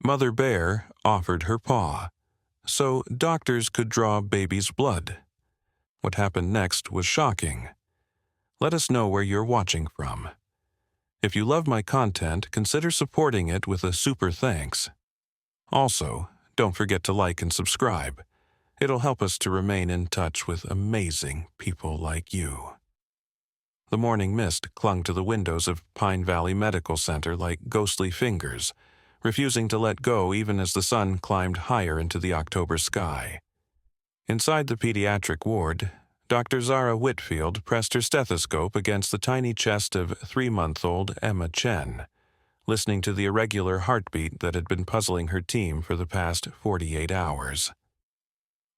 Mother Bear offered her paw, so doctors could draw baby's blood. What happened next was shocking. Let us know where you're watching from. If you love my content, consider supporting it with a super thanks. Also, don't forget to like and subscribe. It'll help us to remain in touch with amazing people like you. The morning mist clung to the windows of Pine Valley Medical Center like ghostly fingers, refusing to let go even as the sun climbed higher into the October sky. Inside the pediatric ward, Dr. Zara Whitfield pressed her stethoscope against the tiny chest of 3-month-old Emma Chen, listening to the irregular heartbeat that had been puzzling her team for the past 48 hours.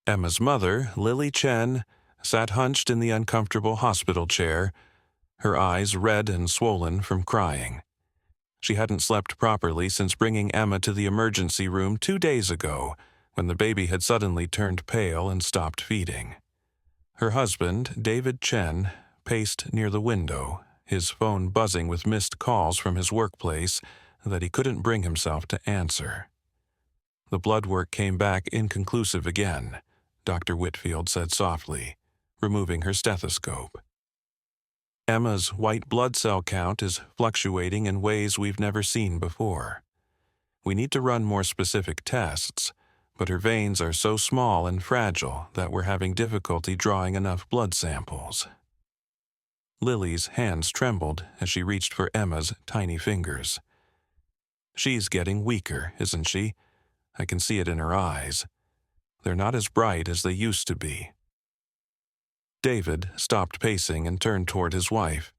Emma's mother, Lily Chen, sat hunched in the uncomfortable hospital chair, her eyes red and swollen from crying. She hadn't slept properly since bringing Emma to the emergency room 2 days ago, when the baby had suddenly turned pale and stopped feeding. Her husband, David Chen, paced near the window, his phone buzzing with missed calls from his workplace that he couldn't bring himself to answer. The blood work came back inconclusive again, Dr. Whitfield said softly, removing her stethoscope. Emma's white blood cell count is fluctuating in ways we've never seen before. We need to run more specific tests, but her veins are so small and fragile that we're having difficulty drawing enough blood samples. Lily's hands trembled as she reached for Emma's tiny fingers. She's getting weaker, isn't she? I can see it in her eyes. They're not as bright as they used to be. David stopped pacing and turned toward his wife.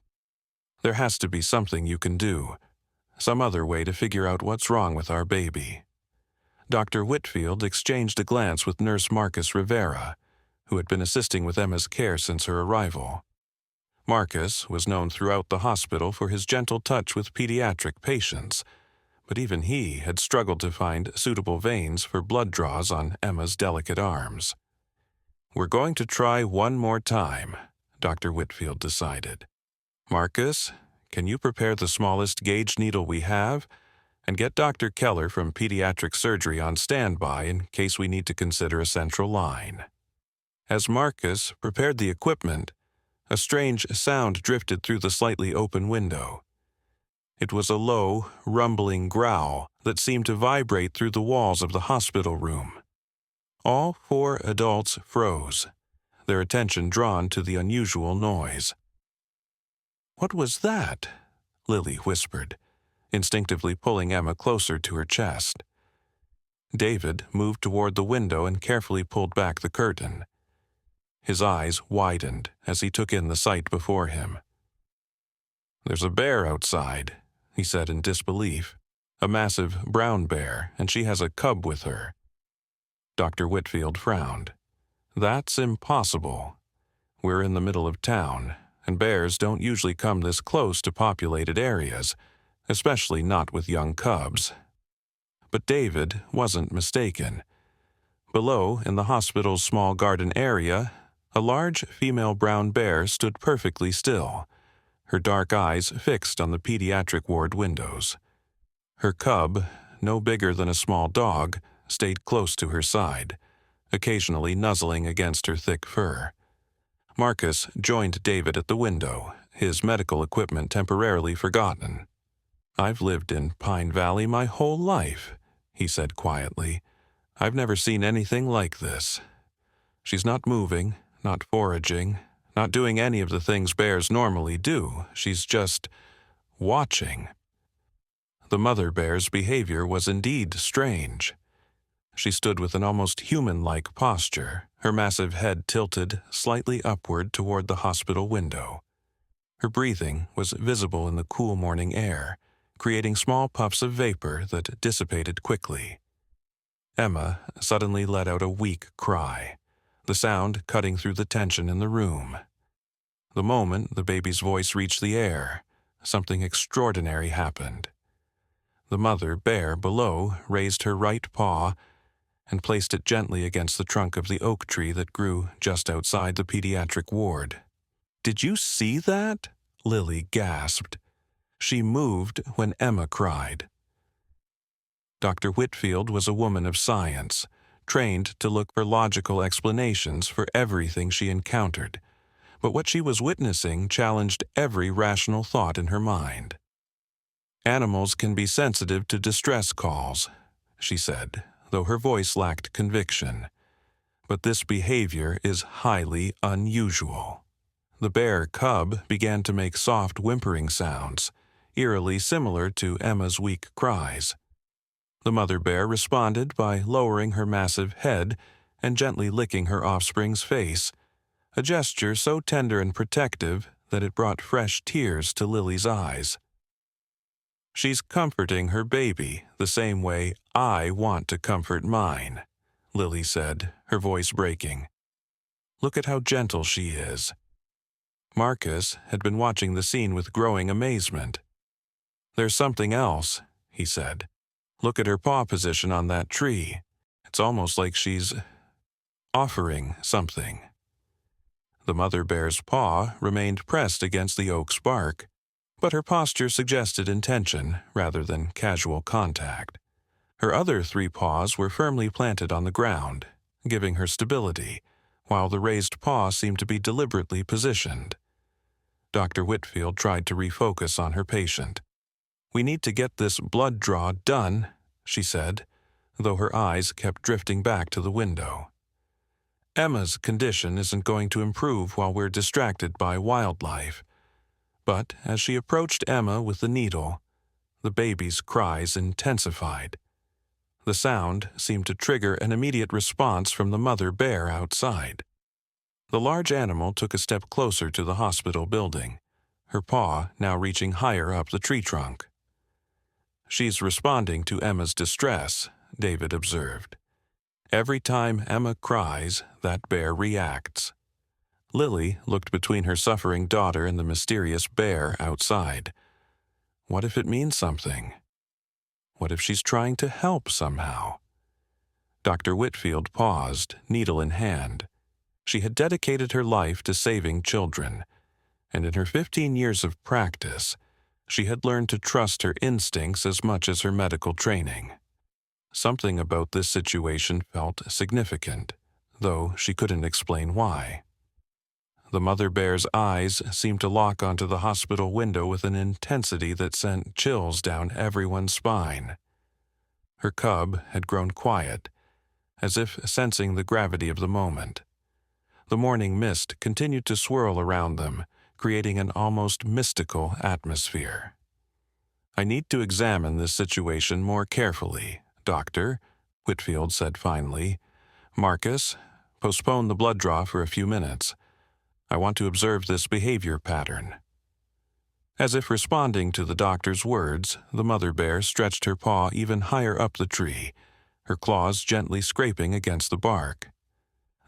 There has to be something you can do, some other way to figure out what's wrong with our baby. Dr. Whitfield exchanged a glance with Nurse Marcus Rivera, who had been assisting with Emma's care since her arrival. Marcus was known throughout the hospital for his gentle touch with pediatric patients, but even he had struggled to find suitable veins for blood draws on Emma's delicate arms. We're going to try one more time, Dr. Whitfield decided. Marcus, can you prepare the smallest gauge needle we have, and get Dr. Keller from Pediatric Surgery on standby in case we need to consider a central line. As Marcus prepared the equipment, a strange sound drifted through the slightly open window. It was a low, rumbling growl that seemed to vibrate through the walls of the hospital room. All 4 adults froze, their attention drawn to the unusual noise. "What was that?" Lily whispered, instinctively pulling Emma closer to her chest. David moved toward the window and carefully pulled back the curtain. His eyes widened as he took in the sight before him. "There's a bear outside," he said in disbelief. "A massive brown bear, and she has a cub with her." Dr. Whitfield frowned. "That's impossible. We're in the middle of town, and bears don't usually come this close to populated areas, especially not with young cubs." But David wasn't mistaken. Below, in the hospital's small garden area, a large female brown bear stood perfectly still, her dark eyes fixed on the pediatric ward windows. Her cub, no bigger than a small dog, stayed close to her side, occasionally nuzzling against her thick fur. Marcus joined David at the window, his medical equipment temporarily forgotten. "I've lived in Pine Valley my whole life," he said quietly. "I've never seen anything like this. She's not moving, not foraging, not doing any of the things bears normally do. She's just watching." The mother bear's behavior was indeed strange. She stood with an almost human-like posture, her massive head tilted slightly upward toward the hospital window. Her breathing was visible in the cool morning air, creating small puffs of vapor that dissipated quickly. Emma suddenly let out a weak cry, the sound cutting through the tension in the room. The moment the baby's voice reached the air, something extraordinary happened. The mother bear below raised her right paw and placed it gently against the trunk of the oak tree that grew just outside the pediatric ward. "Did you see that?" Lily gasped. She moved when Emma cried. Dr. Whitfield was a woman of science, trained to look for logical explanations for everything she encountered, but what she was witnessing challenged every rational thought in her mind. "Animals can be sensitive to distress calls," she said, though her voice lacked conviction. "But this behavior is highly unusual." The bear cub began to make soft whimpering sounds, eerily similar to Emma's weak cries. The mother bear responded by lowering her massive head and gently licking her offspring's face, a gesture so tender and protective that it brought fresh tears to Lily's eyes. "She's comforting her baby the same way I want to comfort mine," Lily said, her voice breaking. "Look at how gentle she is." Marcus had been watching the scene with growing amazement. "There's something else," he said. "Look at her paw position on that tree. It's almost like she's offering something." The mother bear's paw remained pressed against the oak's bark, but her posture suggested intention rather than casual contact. Her other 3 paws were firmly planted on the ground, giving her stability, while the raised paw seemed to be deliberately positioned. Dr. Whitfield tried to refocus on her patient. "We need to get this blood draw done," she said, though her eyes kept drifting back to the window. "Emma's condition isn't going to improve while we're distracted by wildlife." But as she approached Emma with the needle, the baby's cries intensified. The sound seemed to trigger an immediate response from the mother bear outside. The large animal took a step closer to the hospital building, her paw now reaching higher up the tree trunk. "She's responding to Emma's distress," David observed. "Every time Emma cries, that bear reacts." Lily looked between her suffering daughter and the mysterious bear outside. What if it means something? What if she's trying to help somehow? Dr. Whitfield paused, needle in hand. She had dedicated her life to saving children, and in her 15 years of practice, she had learned to trust her instincts as much as her medical training. Something about this situation felt significant, though she couldn't explain why. The mother bear's eyes seemed to lock onto the hospital window with an intensity that sent chills down everyone's spine. Her cub had grown quiet, as if sensing the gravity of the moment. The morning mist continued to swirl around them, creating an almost mystical atmosphere. "I need to examine this situation more carefully, Doctor," Whitfield said finally. "Marcus, postpone the blood draw for a few minutes. I want to observe this behavior pattern." As if responding to the doctor's words, the mother bear stretched her paw even higher up the tree, her claws gently scraping against the bark.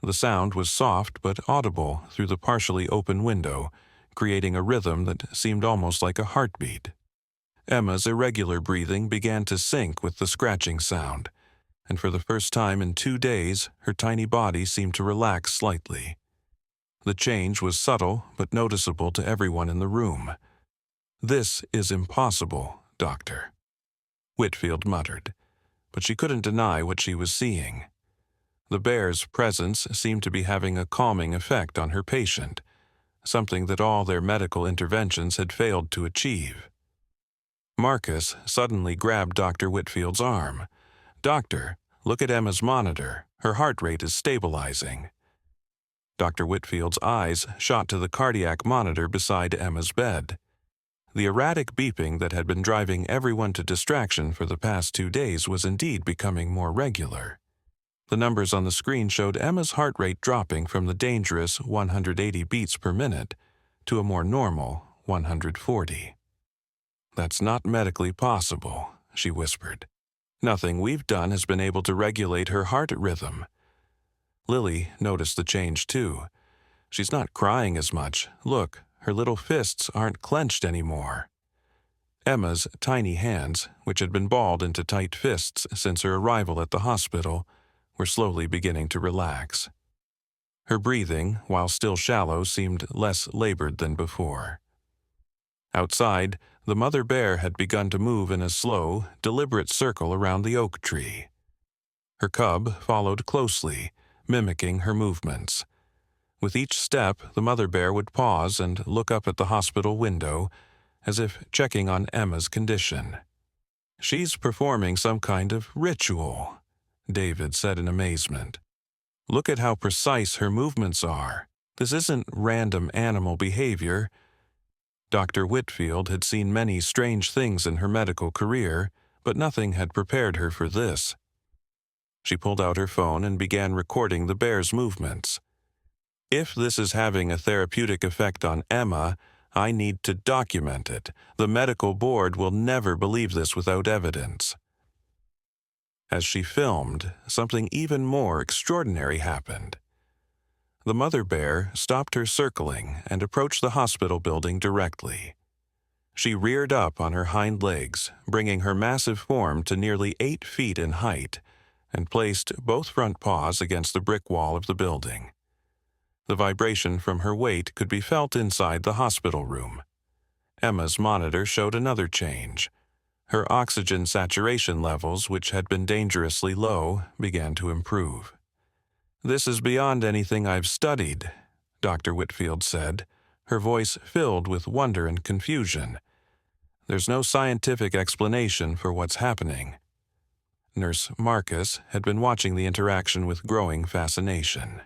The sound was soft but audible through the partially open window, creating a rhythm that seemed almost like a heartbeat. Emma's irregular breathing began to sync with the scratching sound, and for the first time in 2 days, her tiny body seemed to relax slightly. The change was subtle but noticeable to everyone in the room. "This is impossible, Doctor," Whitfield muttered, but she couldn't deny what she was seeing. The bear's presence seemed to be having a calming effect on her patient, something that all their medical interventions had failed to achieve. Marcus suddenly grabbed Dr. Whitfield's arm. "Doctor, look at Emma's monitor. Her heart rate is stabilizing." Dr. Whitfield's eyes shot to the cardiac monitor beside Emma's bed. The erratic beeping that had been driving everyone to distraction for the past 2 days was indeed becoming more regular. The numbers on the screen showed Emma's heart rate dropping from the dangerous 180 beats per minute to a more normal 140. "That's not medically possible," she whispered. "Nothing we've done has been able to regulate her heart rhythm." Lily noticed the change too. "She's not crying as much. Look, her little fists aren't clenched anymore." Emma's tiny hands, which had been balled into tight fists since her arrival at the hospital, were slowly beginning to relax. Her breathing, while still shallow, seemed less labored than before. Outside, the mother bear had begun to move in a slow, deliberate circle around the oak tree. Her cub followed closely, mimicking her movements. With each step, the mother bear would pause and look up at the hospital window, as if checking on Emma's condition. "She's performing some kind of ritual," David said in amazement. "Look at how precise her movements are. This isn't random animal behavior." Dr. Whitfield had seen many strange things in her medical career, but nothing had prepared her for this. She pulled out her phone and began recording the bear's movements. "If this is having a therapeutic effect on Emma, I need to document it. The medical board will never believe this without evidence." As she filmed, something even more extraordinary happened. The mother bear stopped her circling and approached the hospital building directly. She reared up on her hind legs, bringing her massive form to nearly 8 feet in height, and placed both front paws against the brick wall of the building. The vibration from her weight could be felt inside the hospital room. Emma's monitor showed another change. Her oxygen saturation levels, which had been dangerously low, began to improve. "This is beyond anything I've studied," Dr. Whitfield said, her voice filled with wonder and confusion. "There's no scientific explanation for what's happening." Nurse Marcus had been watching the interaction with growing fascination.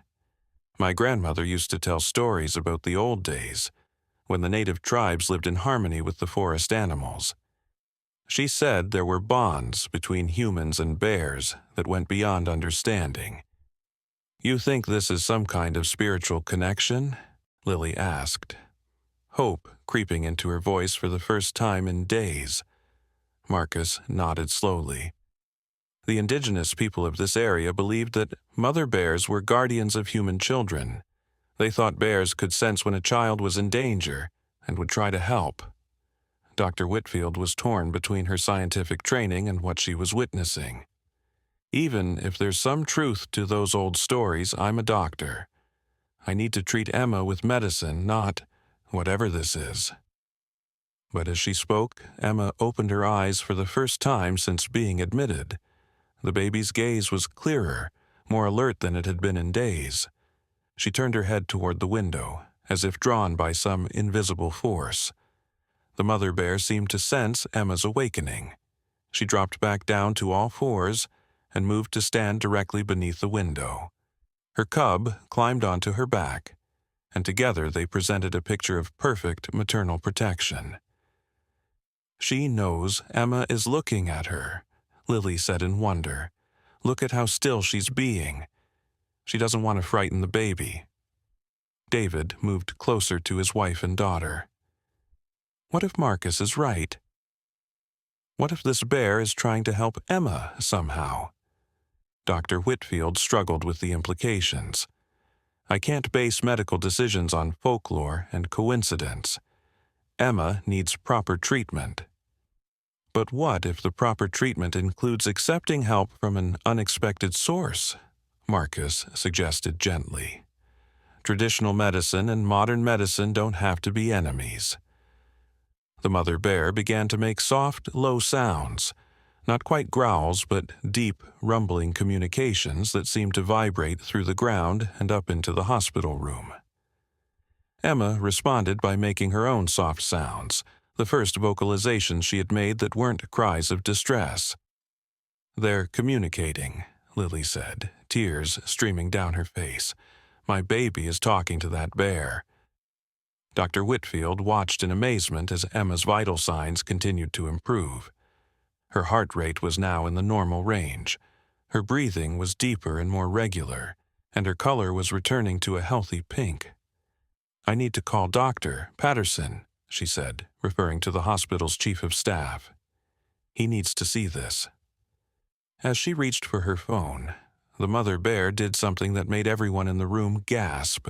"My grandmother used to tell stories about the old days, when the native tribes lived in harmony with the forest animals. She said there were bonds between humans and bears that went beyond understanding." "You think this is some kind of spiritual connection?" Lily asked, hope creeping into her voice for the first time in days. Marcus nodded slowly. The indigenous people of this area believed that mother bears were guardians of human children. They thought bears could sense when a child was in danger and would try to help. Dr. Whitfield was torn between her scientific training and what she was witnessing. "Even if there's some truth to those old stories, I'm a doctor. I need to treat Emma with medicine, not whatever this is." But as she spoke, Emma opened her eyes for the first time since being admitted. The baby's gaze was clearer, more alert than it had been in days. She turned her head toward the window, as if drawn by some invisible force. The mother bear seemed to sense Emma's awakening. She dropped back down to all fours and moved to stand directly beneath the window. Her cub climbed onto her back, and together they presented a picture of perfect maternal protection. "She knows Emma is looking at her," Lily said in wonder. "Look at how still she's being. She doesn't want to frighten the baby." David moved closer to his wife and daughter. "What if Marcus is right? What if this bear is trying to help Emma somehow?" Dr. Whitfield struggled with the implications. "I can't base medical decisions on folklore and coincidence. Emma needs proper treatment." "But what if the proper treatment includes accepting help from an unexpected source?" Marcus suggested gently. "Traditional medicine and modern medicine don't have to be enemies." The mother bear began to make soft, low sounds, not quite growls, but deep, rumbling communications that seemed to vibrate through the ground and up into the hospital room. Emma responded by making her own soft sounds, the first vocalizations she had made that weren't cries of distress. "They're communicating," Lily said, tears streaming down her face. "My baby is talking to that bear." Dr. Whitfield watched in amazement as Emma's vital signs continued to improve. Her heart rate was now in the normal range. Her breathing was deeper and more regular, and her color was returning to a healthy pink. "I need to call Dr. Patterson," she said, referring to the hospital's chief of staff. "He needs to see this." As she reached for her phone, the mother bear did something that made everyone in the room gasp.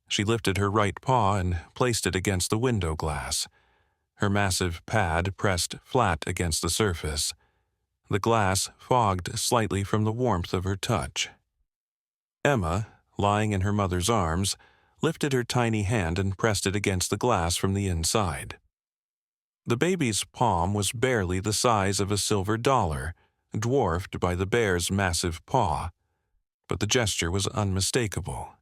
She lifted her right paw and placed it against the window glass. Her massive pad pressed flat against the surface. The glass fogged slightly from the warmth of her touch. Emma, lying in her mother's arms, lifted her tiny hand and pressed it against the glass from the inside. The baby's palm was barely the size of a silver dollar, dwarfed by the bear's massive paw, but the gesture was unmistakable.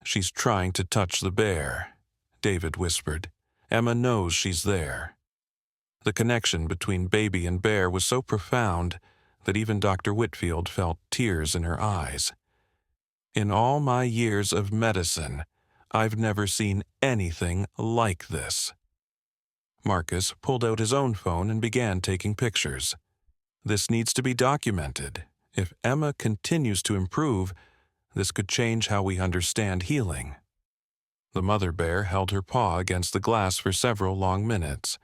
"She's trying to touch the bear," David whispered. "Emma knows she's there." The connection between baby and bear was so profound that even Dr. Whitfield felt tears in her eyes. "In all my years of medicine, I've never seen anything like this." Marcus pulled out his own phone and began taking pictures. "This needs to be documented. If Emma continues to improve, this could change how we understand healing." The mother bear held her paw against the glass for several long minutes,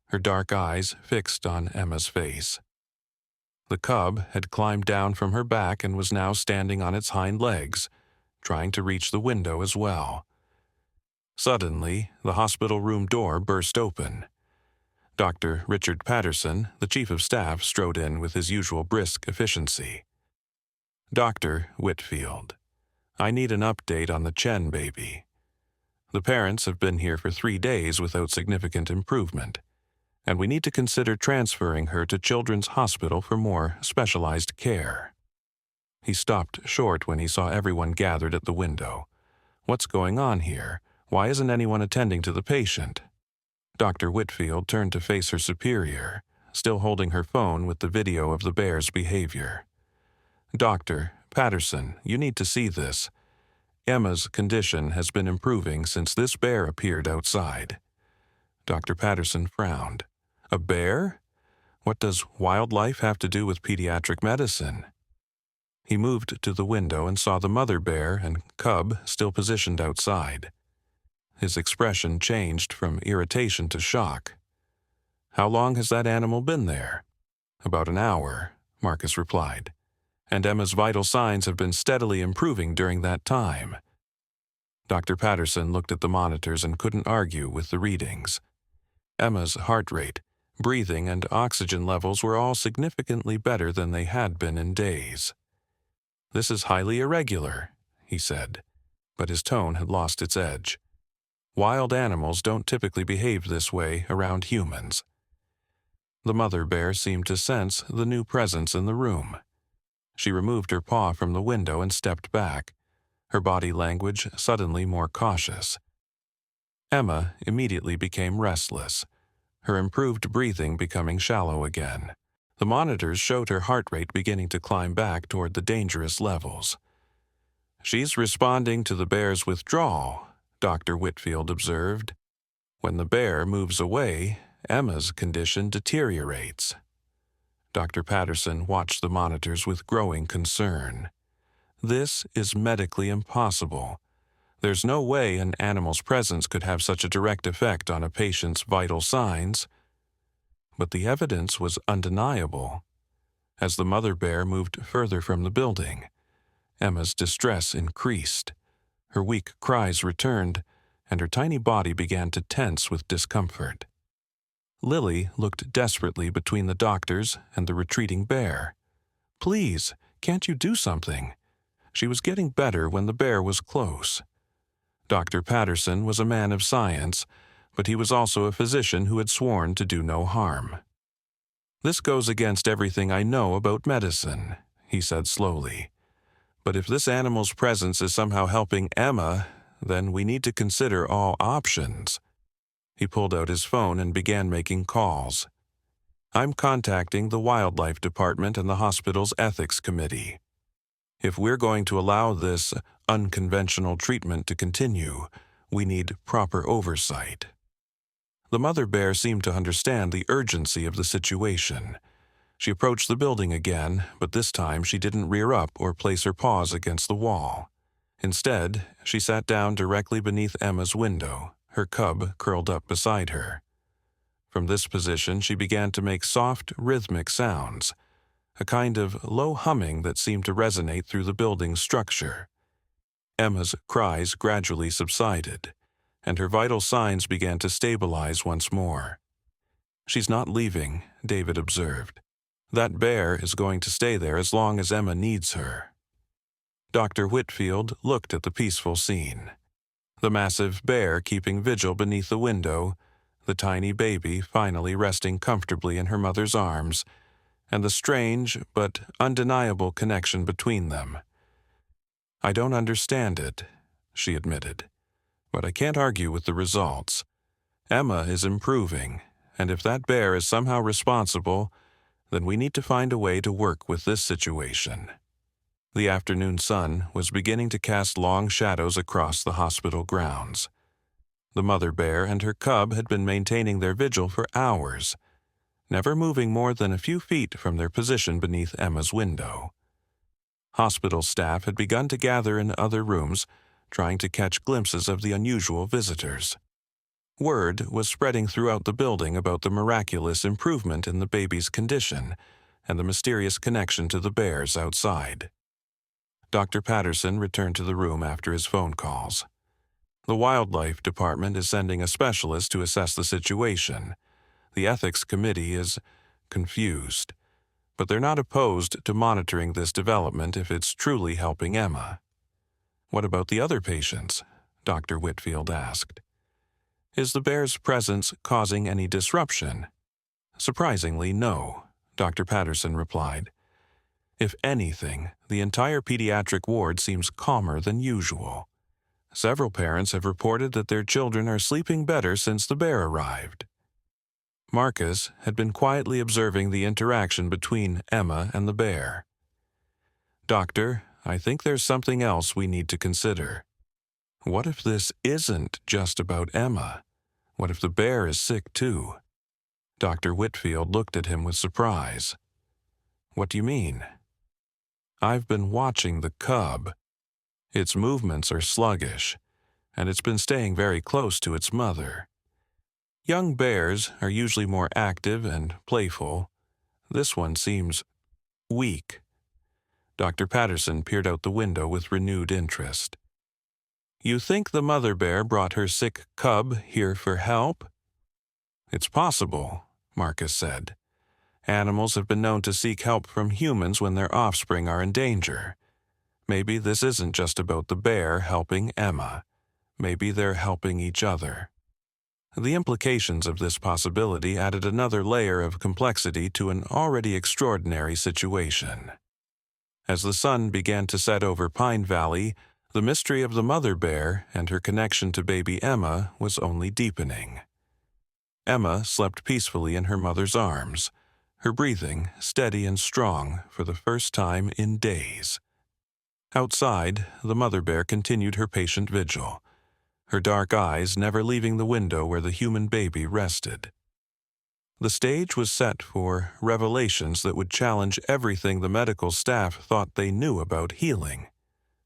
her dark eyes fixed on Emma's face. The cub had climbed down from her back and was now standing on its hind legs, trying to reach the window as well. Suddenly, the hospital room door burst open. Dr. Richard Patterson, the chief of staff, strode in with his usual brisk efficiency. "Dr. Whitfield, I need an update on the Chen baby. The parents have been here for 3 days without significant improvement, and we need to consider transferring her to Children's Hospital for more specialized care." He stopped short when he saw everyone gathered at the window. "What's going on here? Why isn't anyone attending to the patient?" Dr. Whitfield turned to face her superior, still holding her phone with the video of the bear's behavior. "Dr. Patterson, you need to see this. Emma's condition has been improving since this bear appeared outside." Dr. Patterson frowned. "A bear? What does wildlife have to do with pediatric medicine?" He moved to the window and saw the mother bear and cub still positioned outside. His expression changed from irritation to shock. "How long has that animal been there?" "About an hour," Marcus replied. "And Emma's vital signs have been steadily improving during that time." Dr. Patterson looked at the monitors and couldn't argue with the readings. Emma's heart rate, breathing, and oxygen levels were all significantly better than they had been in days. "This is highly irregular," he said, but his tone had lost its edge. "Wild animals don't typically behave this way around humans." The mother bear seemed to sense the new presence in the room. She removed her paw from the window and stepped back, her body language suddenly more cautious. Emma immediately became restless, her improved breathing becoming shallow again. The monitors showed her heart rate beginning to climb back toward the dangerous levels. "She's responding to the bear's withdrawal," Dr. Whitfield observed. "When the bear moves away, Emma's condition deteriorates." Dr. Patterson watched the monitors with growing concern. "This is medically impossible. There's no way an animal's presence could have such a direct effect on a patient's vital signs." But the evidence was undeniable. As the mother bear moved further from the building, Emma's distress increased. Her weak cries returned, and her tiny body began to tense with discomfort. Lily looked desperately between the doctors and the retreating bear. "Please, can't you do something?" She was getting better when the bear was close. Dr. Patterson was a man of science, but he was also a physician who had sworn to do no harm. "This goes against everything I know about medicine," he said slowly. "But if this animal's presence is somehow helping Emma, then we need to consider all options." He pulled out his phone and began making calls. "I'm contacting the Wildlife Department and the hospital's ethics committee. If we're going to allow this unconventional treatment to continue, we need proper oversight." The mother bear seemed to understand the urgency of the situation. She approached the building again, but this time she didn't rear up or place her paws against the wall. Instead, she sat down directly beneath Emma's window, her cub curled up beside her. From this position she began to make soft, rhythmic sounds, a kind of low humming that seemed to resonate through the building's structure. Emma's cries gradually subsided, and her vital signs began to stabilize once more. "She's not leaving," David observed. "That bear is going to stay there as long as Emma needs her." Dr. Whitfield looked at the peaceful scene. The massive bear keeping vigil beneath the window, the tiny baby finally resting comfortably in her mother's arms, and the strange but undeniable connection between them. "I don't understand it," she admitted, "but I can't argue with the results. Emma is improving, and if that bear is somehow responsible, then we need to find a way to work with this situation." The afternoon sun was beginning to cast long shadows across the hospital grounds. The mother bear and her cub had been maintaining their vigil for hours, never moving more than a few feet from their position beneath Emma's window. Hospital staff had begun to gather in other rooms, trying to catch glimpses of the unusual visitors. Word was spreading throughout the building about the miraculous improvement in the baby's condition and the mysterious connection to the bears outside. Dr. Patterson returned to the room after his phone calls. The wildlife department is sending a specialist to assess the situation. The ethics committee is confused, but they're not opposed to monitoring this development if it's truly helping Emma. "What about the other patients?" Dr. Whitfield asked. "Is the bear's presence causing any disruption?" "Surprisingly, no," Dr. Patterson replied. "If anything, the entire pediatric ward seems calmer than usual. Several parents have reported that their children are sleeping better since the bear arrived." Marcus had been quietly observing the interaction between Emma and the bear. "Doctor, I think there's something else we need to consider. What if this isn't just about Emma? What if the bear is sick too?" Dr. Whitfield looked at him with surprise. "What do you mean?" "I've been watching the cub. Its movements are sluggish, and it's been staying very close to its mother. Young bears are usually more active and playful. This one seems weak." Dr. Patterson peered out the window with renewed interest. "You think the mother bear brought her sick cub here for help?" "It's possible," Marcus said. "Animals have been known to seek help from humans when their offspring are in danger. Maybe this isn't just about the bear helping Emma. Maybe they're helping each other." The implications of this possibility added another layer of complexity to an already extraordinary situation. As the sun began to set over Pine Valley, the mystery of the mother bear and her connection to baby Emma was only deepening. Emma slept peacefully in her mother's arms, her breathing steady and strong for the first time in days. Outside, the mother bear continued her patient vigil, her dark eyes never leaving the window where the human baby rested. The stage was set for revelations that would challenge everything the medical staff thought they knew about healing,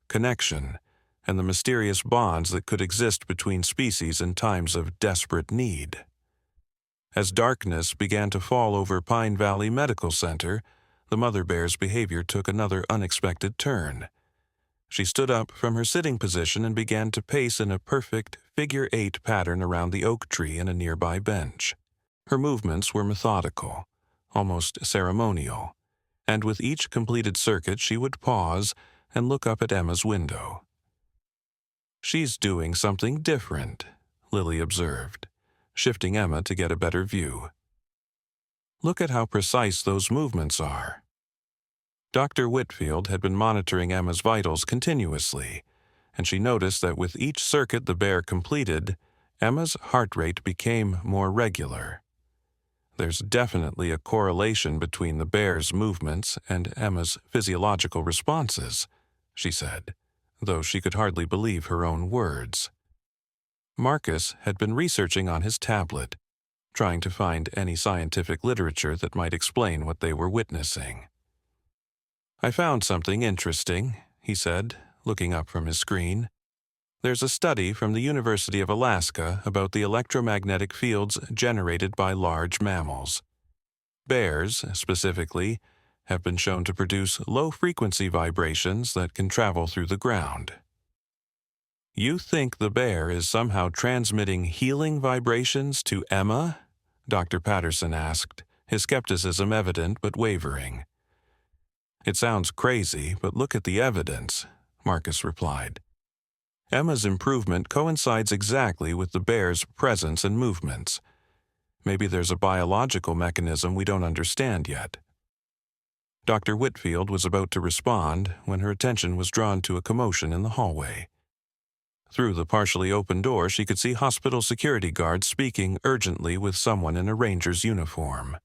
connection, and the mysterious bonds that could exist between species in times of desperate need. As darkness began to fall over Pine Valley Medical Center, the mother bear's behavior took another unexpected turn. She stood up from her sitting position and began to pace in a perfect figure-8 pattern around the oak tree in a nearby bench. Her movements were methodical, almost ceremonial, and with each completed circuit she would pause and look up at Emma's window. "She's doing something different," Lily observed, shifting Emma to get a better view. "Look at how precise those movements are." Dr. Whitfield had been monitoring Emma's vitals continuously, and she noticed that with each circuit the bear completed, Emma's heart rate became more regular. "There's definitely a correlation between the bear's movements and Emma's physiological responses," she said, though she could hardly believe her own words. Marcus had been researching on his tablet, trying to find any scientific literature that might explain what they were witnessing. "I found something interesting," he said, looking up from his screen. "There's a study from the University of Alaska about the electromagnetic fields generated by large mammals. Bears, specifically, have been shown to produce low-frequency vibrations that can travel through the ground." "You think the bear is somehow transmitting healing vibrations to Emma?" Dr. Patterson asked, his skepticism evident but wavering. "It sounds crazy, but look at the evidence," Marcus replied. "Emma's improvement coincides exactly with the bear's presence and movements. Maybe there's a biological mechanism we don't understand yet. Dr. Whitfield was about to respond when her attention was drawn to a commotion in the hallway. Through the partially open door, she could see hospital security guards speaking urgently with someone in a ranger's uniform.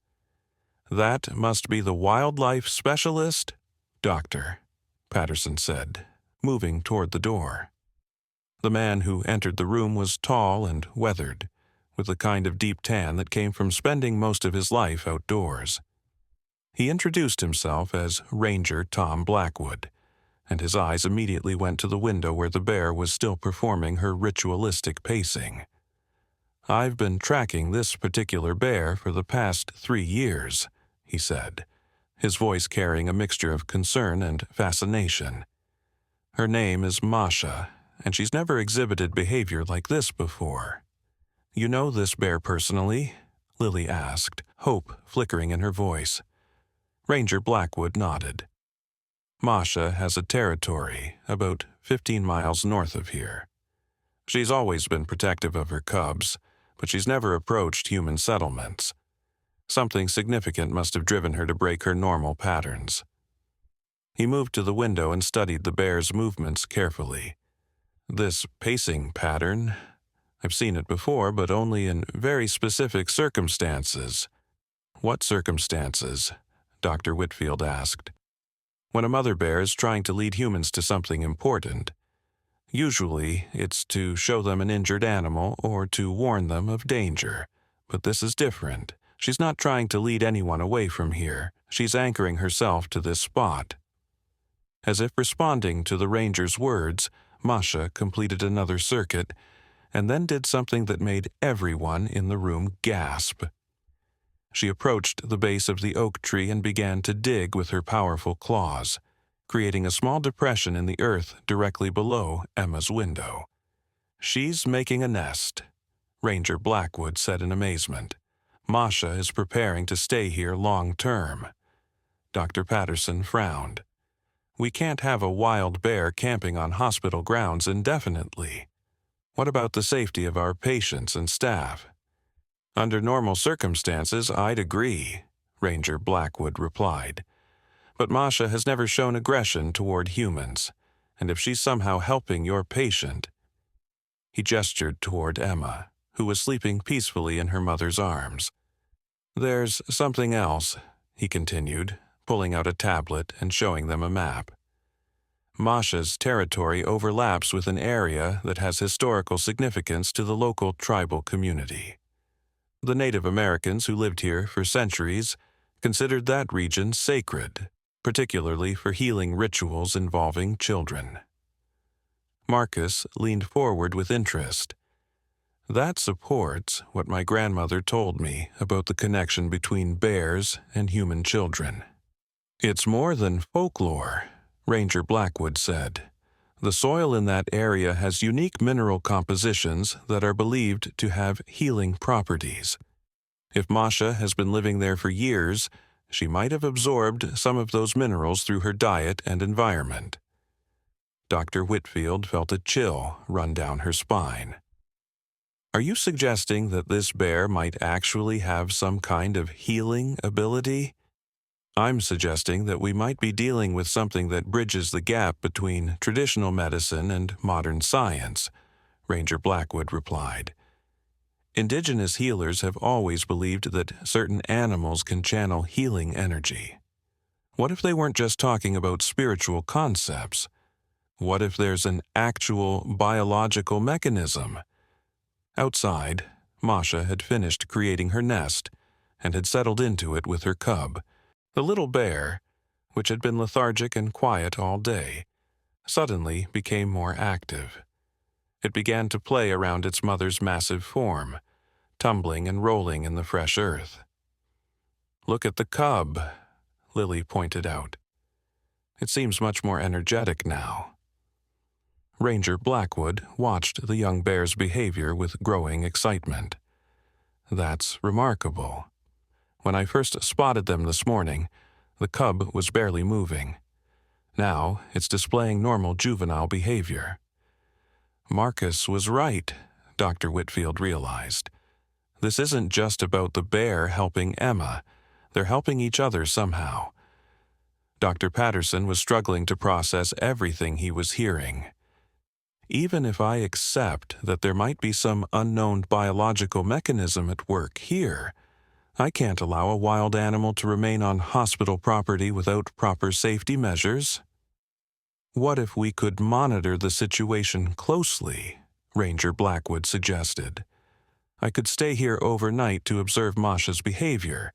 "That must be the wildlife specialist, doctor," Patterson said, moving toward the door. The man who entered the room was tall and weathered, with the kind of deep tan that came from spending most of his life outdoors. He introduced himself as Ranger Tom Blackwood, and his eyes immediately went to the window where the bear was still performing her ritualistic pacing. "I've been tracking this particular bear for the past 3 years," he said, his voice carrying a mixture of concern and fascination. "Her name is Masha, and she's never exhibited behavior like this before." "You know this bear personally?" Lily asked, hope flickering in her voice. Ranger Blackwood nodded. "Masha has a territory about 15 miles north of here. She's always been protective of her cubs, but she's never approached human settlements. Something significant must have driven her to break her normal patterns." He moved to the window and studied the bear's movements carefully. "This pacing pattern, I've seen it before, but only in very specific circumstances." "What circumstances?" Dr. Whitfield asked. "When a mother bear is trying to lead humans to something important. Usually, it's to show them an injured animal or to warn them of danger. But this is different. She's not trying to lead anyone away from here. She's anchoring herself to this spot." As if responding to the ranger's words, Masha completed another circuit and then did something that made everyone in the room gasp. She approached the base of the oak tree and began to dig with her powerful claws, creating a small depression in the earth directly below Emma's window. "She's making a nest," Ranger Blackwood said in amazement. "Masha is preparing to stay here long term." Dr. Patterson frowned. "We can't have a wild bear camping on hospital grounds indefinitely. What about the safety of our patients and staff?" "Under normal circumstances, I'd agree," Ranger Blackwood replied. "But Masha has never shown aggression toward humans, and if she's somehow helping your patient—" He gestured toward Emma, who was sleeping peacefully in her mother's arms. "There's something else," he continued, pulling out a tablet and showing them a map. "Masha's territory overlaps with an area that has historical significance to the local tribal community. The Native Americans who lived here for centuries considered that region sacred, particularly for healing rituals involving children." Marcus leaned forward with interest. "That supports what my grandmother told me about the connection between bears and human children." "It's more than folklore," Ranger Blackwood said. "The soil in that area has unique mineral compositions that are believed to have healing properties. If Masha has been living there for years, she might have absorbed some of those minerals through her diet and environment." Dr. Whitfield felt a chill run down her spine. "Are you suggesting that this bear might actually have some kind of healing ability?" "I'm suggesting that we might be dealing with something that bridges the gap between traditional medicine and modern science," Ranger Blackwood replied. "Indigenous healers have always believed that certain animals can channel healing energy. What if they weren't just talking about spiritual concepts? What if there's an actual biological mechanism?" Outside, Masha had finished creating her nest and had settled into it with her cub. The little bear, which had been lethargic and quiet all day, suddenly became more active. It began to play around its mother's massive form, tumbling and rolling in the fresh earth. "Look at the cub," Lily pointed out. "It seems much more energetic now." Ranger Blackwood watched the young bear's behavior with growing excitement. "That's remarkable. When I first spotted them this morning, the cub was barely moving. Now it's displaying normal juvenile behavior." Marcus was right, Dr. Whitfield realized. This isn't just about the bear helping Emma. They're helping each other somehow. Dr. Patterson was struggling to process everything he was hearing. Even if I accept that there might be some unknown biological mechanism at work here, I can't allow a wild animal to remain on hospital property without proper safety measures. What if we could monitor the situation closely? Ranger Blackwood suggested. I could stay here overnight to observe Masha's behavior.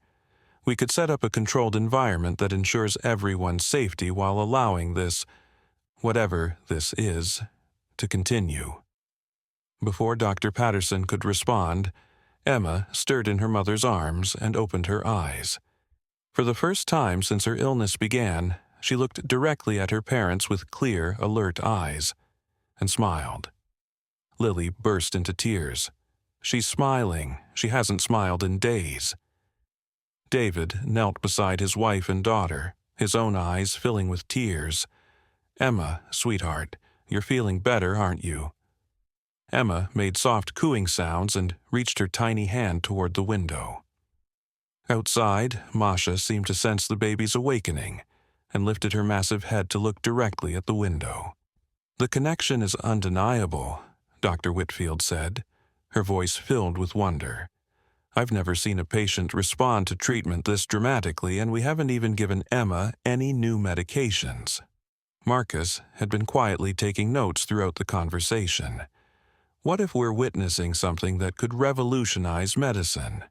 We could set up a controlled environment that ensures everyone's safety while allowing this, whatever this is, to continue. Before Dr. Patterson could respond, Emma stirred in her mother's arms and opened her eyes. For the first time since her illness began, she looked directly at her parents with clear, alert eyes, and smiled. Lily burst into tears. She's smiling. She hasn't smiled in days. David knelt beside his wife and daughter, his own eyes filling with tears. Emma, sweetheart, you're feeling better, aren't you? Emma made soft cooing sounds and reached her tiny hand toward the window. Outside, Masha seemed to sense the baby's awakening and lifted her massive head to look directly at the window. The connection is undeniable, Dr. Whitfield said, her voice filled with wonder. I've never seen a patient respond to treatment this dramatically, and we haven't even given Emma any new medications. Marcus had been quietly taking notes throughout the conversation. What if we're witnessing something that could revolutionize medicine?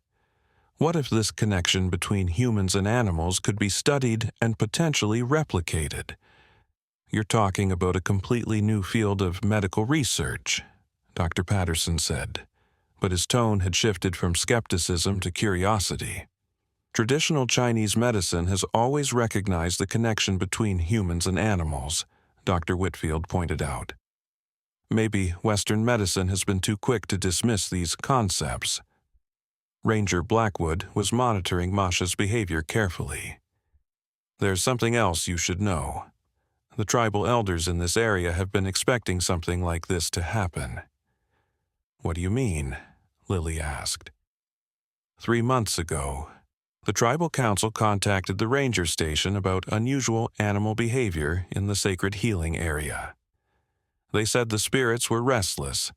What if this connection between humans and animals could be studied and potentially replicated? You're talking about a completely new field of medical research, Dr. Patterson said, but his tone had shifted from skepticism to curiosity. Traditional Chinese medicine has always recognized the connection between humans and animals, Dr. Whitfield pointed out. Maybe Western medicine has been too quick to dismiss these concepts. Ranger Blackwood was monitoring Masha's behavior carefully. There's something else you should know. The tribal elders in this area have been expecting something like this to happen. What do you mean? Lily asked. 3 months ago, the tribal council contacted the ranger station about unusual animal behavior in the sacred healing area. They said the spirits were restless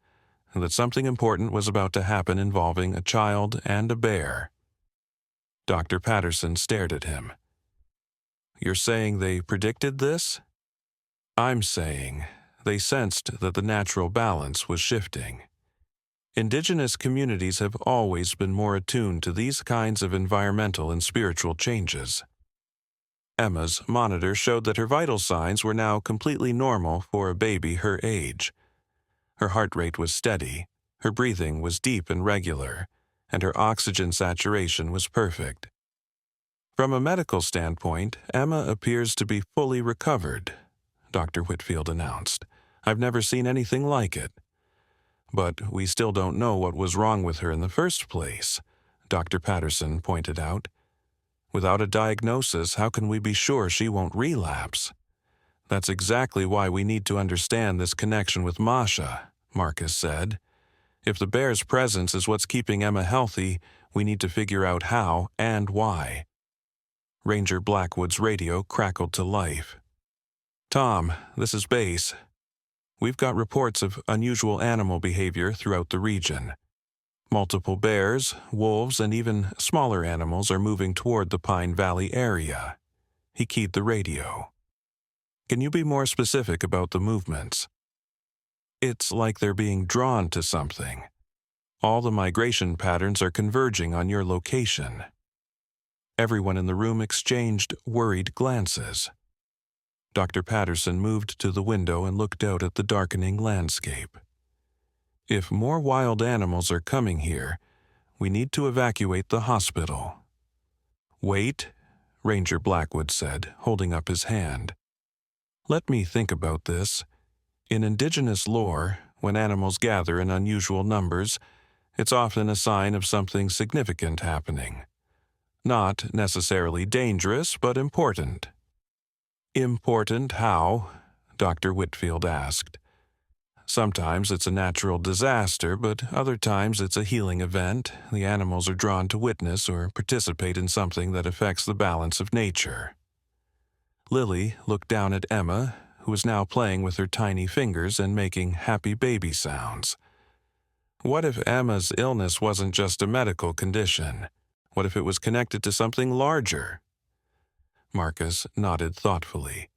and that something important was about to happen involving a child and a bear. Dr. Patterson stared at him. You're saying they predicted this? I'm saying they sensed that the natural balance was shifting. Indigenous communities have always been more attuned to these kinds of environmental and spiritual changes. Emma's monitor showed that her vital signs were now completely normal for a baby her age. Her heart rate was steady, her breathing was deep and regular, and her oxygen saturation was perfect. From a medical standpoint, Emma appears to be fully recovered, Dr. Whitfield announced. I've never seen anything like it. But we still don't know what was wrong with her in the first place, Dr. Patterson pointed out. Without a diagnosis, how can we be sure she won't relapse? That's exactly why we need to understand this connection with Masha, Marcus said. If the bear's presence is what's keeping Emma healthy, we need to figure out how and why. Ranger Blackwood's radio crackled to life. Tom, this is Base. We've got reports of unusual animal behavior throughout the region. Multiple bears, wolves, and even smaller animals are moving toward the Pine Valley area. He keyed the radio. Can you be more specific about the movements? It's like they're being drawn to something. All the migration patterns are converging on your location. Everyone in the room exchanged worried glances. Dr. Patterson moved to the window and looked out at the darkening landscape. If more wild animals are coming here, we need to evacuate the hospital. Wait, Ranger Blackwood said, holding up his hand. Let me think about this. In indigenous lore, when animals gather in unusual numbers, it's often a sign of something significant happening. Not necessarily dangerous, but important. Important how? Dr. Whitfield asked. Sometimes it's a natural disaster, but other times it's a healing event. The animals are drawn to witness or participate in something that affects the balance of nature. Lily looked down at Emma, who was now playing with her tiny fingers and making happy baby sounds. What if Emma's illness wasn't just a medical condition? What if it was connected to something larger? Marcus nodded thoughtfully.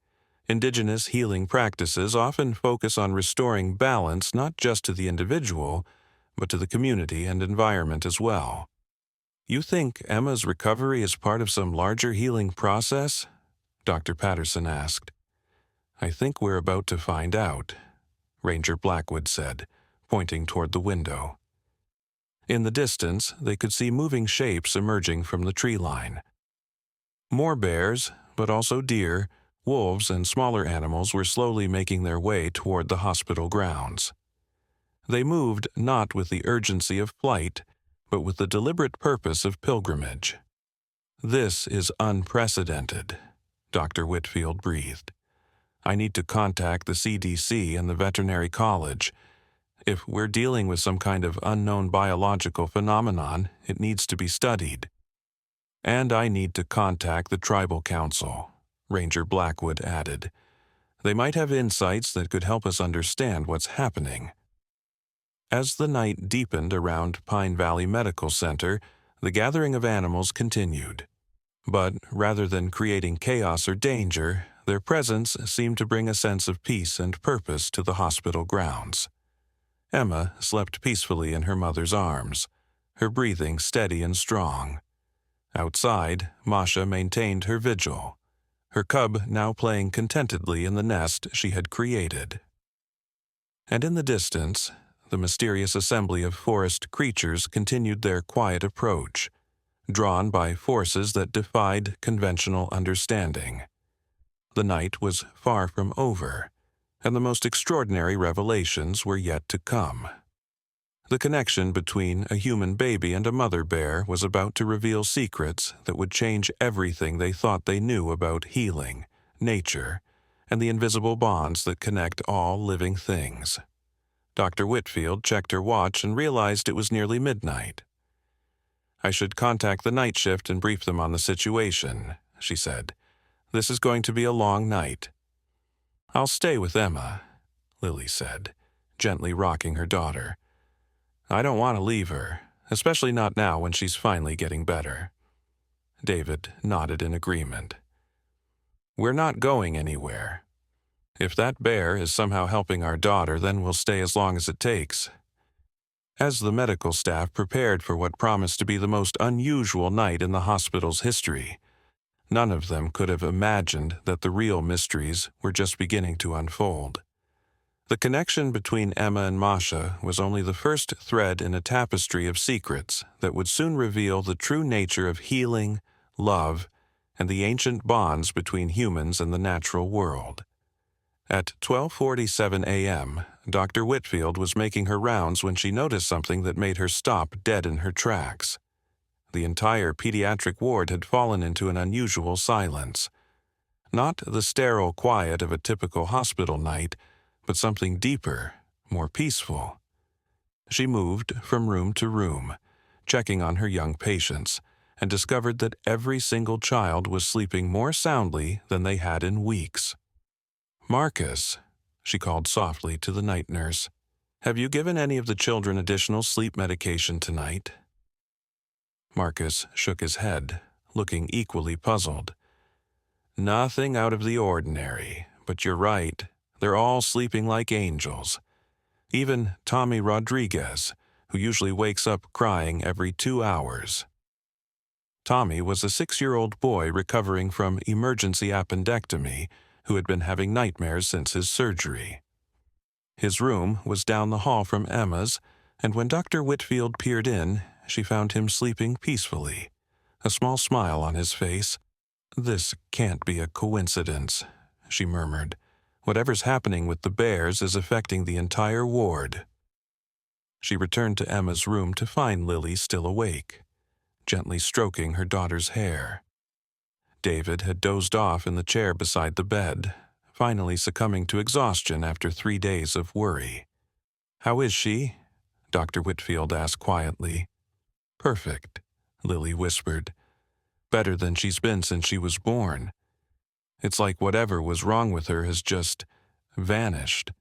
Indigenous healing practices often focus on restoring balance not just to the individual, but to the community and environment as well. You think Emma's recovery is part of some larger healing process? Dr. Patterson asked. I think we're about to find out, Ranger Blackwood said, pointing toward the window. In the distance, they could see moving shapes emerging from the tree line. More bears, but also deer, wolves, and smaller animals were slowly making their way toward the hospital grounds. They moved not with the urgency of flight, but with the deliberate purpose of pilgrimage. This is unprecedented, Dr. Whitfield breathed. I need to contact the CDC and the veterinary college. If we're dealing with some kind of unknown biological phenomenon, it needs to be studied. And I need to contact the tribal council, Ranger Blackwood added. They might have insights that could help us understand what's happening. As the night deepened around Pine Valley Medical Center, the gathering of animals continued. But rather than creating chaos or danger, their presence seemed to bring a sense of peace and purpose to the hospital grounds. Emma slept peacefully in her mother's arms, her breathing steady and strong. Outside, Masha maintained her vigil, her cub now playing contentedly in the nest she had created. And in the distance, the mysterious assembly of forest creatures continued their quiet approach, drawn by forces that defied conventional understanding. The night was far from over, and the most extraordinary revelations were yet to come. The connection between a human baby and a mother bear was about to reveal secrets that would change everything they thought they knew about healing, nature, and the invisible bonds that connect all living things. Dr. Whitfield checked her watch and realized it was nearly midnight. I should contact the night shift and brief them on the situation, she said. This is going to be a long night. I'll stay with Emma, Lily said, gently rocking her daughter. I don't want to leave her, especially not now when she's finally getting better. David nodded in agreement. We're not going anywhere. If that bear is somehow helping our daughter, then we'll stay as long as it takes. As the medical staff prepared for what promised to be the most unusual night in the hospital's history, none of them could have imagined that the real mysteries were just beginning to unfold. The connection between Emma and Masha was only the first thread in a tapestry of secrets that would soon reveal the true nature of healing, love, and the ancient bonds between humans and the natural world. At 12:47 a.m., Dr. Whitfield was making her rounds when she noticed something that made her stop dead in her tracks. The entire pediatric ward had fallen into an unusual silence. Not the sterile quiet of a typical hospital night, but something deeper, more peaceful. She moved from room to room, checking on her young patients, and discovered that every single child was sleeping more soundly than they had in weeks. Marcus, she called softly to the night nurse, have you given any of the children additional sleep medication tonight? Marcus shook his head, looking equally puzzled. Nothing out of the ordinary, but you're right. They're all sleeping like angels. Even Tommy Rodriguez, who usually wakes up crying every 2 hours. Tommy was a 6-year-old boy recovering from emergency appendectomy who had been having nightmares since his surgery. His room was down the hall from Emma's, and when Dr. Whitfield peered in, she found him sleeping peacefully, a small smile on his face. This can't be a coincidence, she murmured. Whatever's happening with the bears is affecting the entire ward. She returned to Emma's room to find Lily still awake, gently stroking her daughter's hair. David had dozed off in the chair beside the bed, finally succumbing to exhaustion after 3 days of worry. "How is she?" Dr. Whitfield asked quietly. "Perfect," Lily whispered. "Better than she's been since she was born. It's like whatever was wrong with her has just vanished."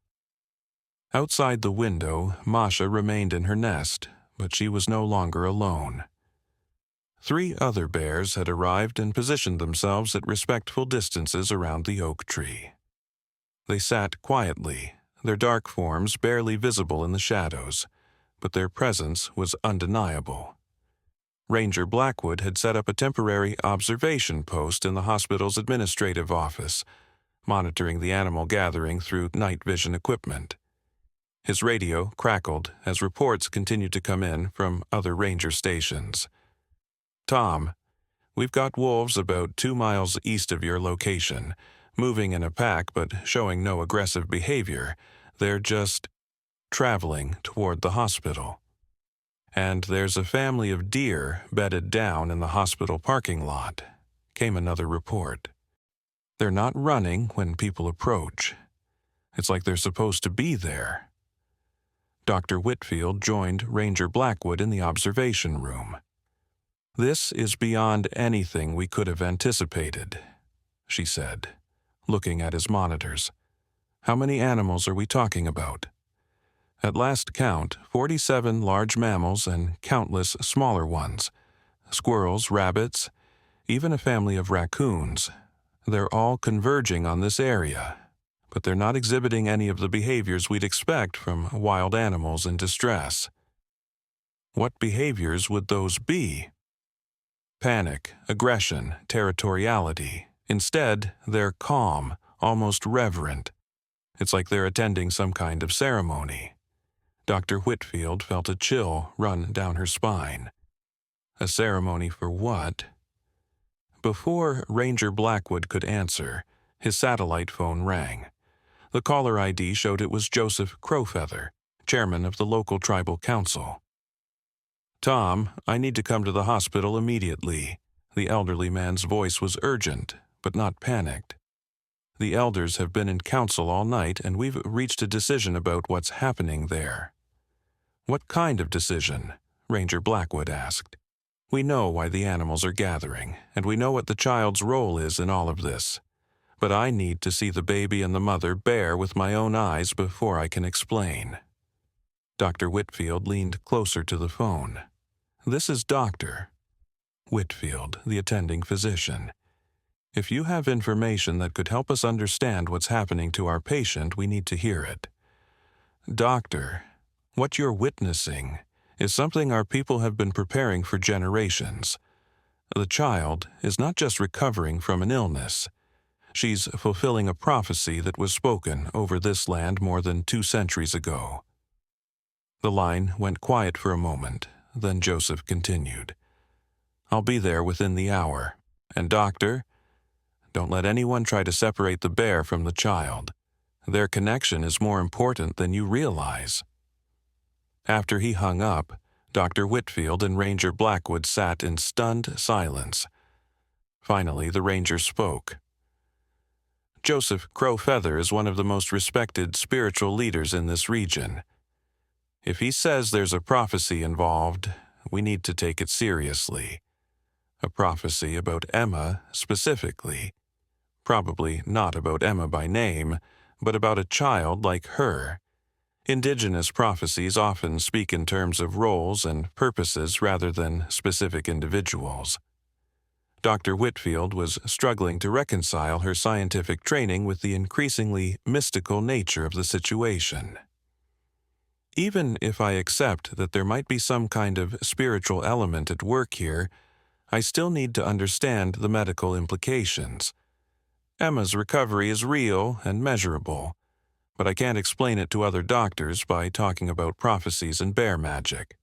Outside the window, Masha remained in her nest, but she was no longer alone. 3 other bears had arrived and positioned themselves at respectful distances around the oak tree. They sat quietly, their dark forms barely visible in the shadows, but their presence was undeniable. Ranger Blackwood had set up a temporary observation post in the hospital's administrative office, monitoring the animal gathering through night vision equipment. His radio crackled as reports continued to come in from other ranger stations. "Tom, we've got wolves about 2 miles east of your location, moving in a pack but showing no aggressive behavior. They're just traveling toward the hospital. And there's a family of deer bedded down in the hospital parking lot," came another report. "They're not running when people approach. It's like they're supposed to be there." Dr. Whitfield joined Ranger Blackwood in the observation room. "This is beyond anything we could have anticipated," she said, looking at his monitors. "How many animals are we talking about?" "At last count, 47 large mammals and countless smaller ones. Squirrels, rabbits, even a family of raccoons. They're all converging on this area, but they're not exhibiting any of the behaviors we'd expect from wild animals in distress." "What behaviors would those be?" "Panic, aggression, territoriality. Instead, they're calm, almost reverent. It's like they're attending some kind of ceremony." Dr. Whitfield felt a chill run down her spine. A ceremony for what? Before Ranger Blackwood could answer, his satellite phone rang. The caller ID showed it was Joseph Crowfeather, chairman of the local tribal council. "Tom, I need to come to the hospital immediately." The elderly man's voice was urgent, but not panicked. "The elders have been in council all night, and we've reached a decision about what's happening there." "What kind of decision?" Ranger Blackwood asked. "We know why the animals are gathering, and we know what the child's role is in all of this. But I need to see the baby and the mother bear with my own eyes before I can explain." Dr. Whitfield leaned closer to the phone. "This is Dr. Whitfield, the attending physician. If you have information that could help us understand what's happening to our patient, we need to hear it. Doctor, what you're witnessing is something our people have been preparing for generations. The child is not just recovering from an illness. She's fulfilling a prophecy that was spoken over this land more than 2 centuries ago." The line went quiet for a moment, then Joseph continued. "I'll be there within the hour. And doctor, don't let anyone try to separate the bear from the child. Their connection is more important than you realize." After he hung up, Dr. Whitfield and Ranger Blackwood sat in stunned silence. Finally, the ranger spoke. "Joseph Crowfeather is one of the most respected spiritual leaders in this region. If he says there's a prophecy involved, we need to take it seriously. A prophecy about Emma specifically. Probably not about Emma by name, but about a child like her. Indigenous prophecies often speak in terms of roles and purposes rather than specific individuals." Dr. Whitfield was struggling to reconcile her scientific training with the increasingly mystical nature of the situation. "Even if I accept that there might be some kind of spiritual element at work here, I still need to understand the medical implications. Emma's recovery is real and measurable, but I can't explain it to other doctors by talking about prophecies and bear magic.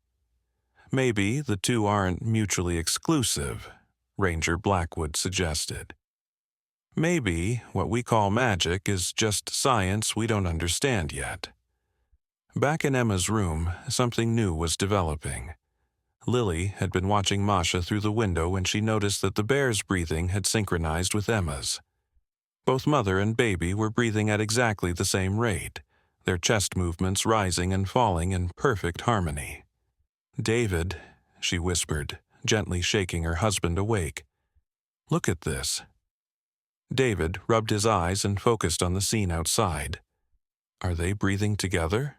Maybe the two aren't mutually exclusive," Ranger Blackwood suggested. "Maybe what we call magic is just science we don't understand yet." Back in Emma's room, something new was developing. Lily had been watching Masha through the window when she noticed that the bear's breathing had synchronized with Emma's. Both mother and baby were breathing at exactly the same rate, their chest movements rising and falling in perfect harmony. "David," she whispered, gently shaking her husband awake. "Look at this." David rubbed his eyes and focused on the scene outside. Are they breathing together?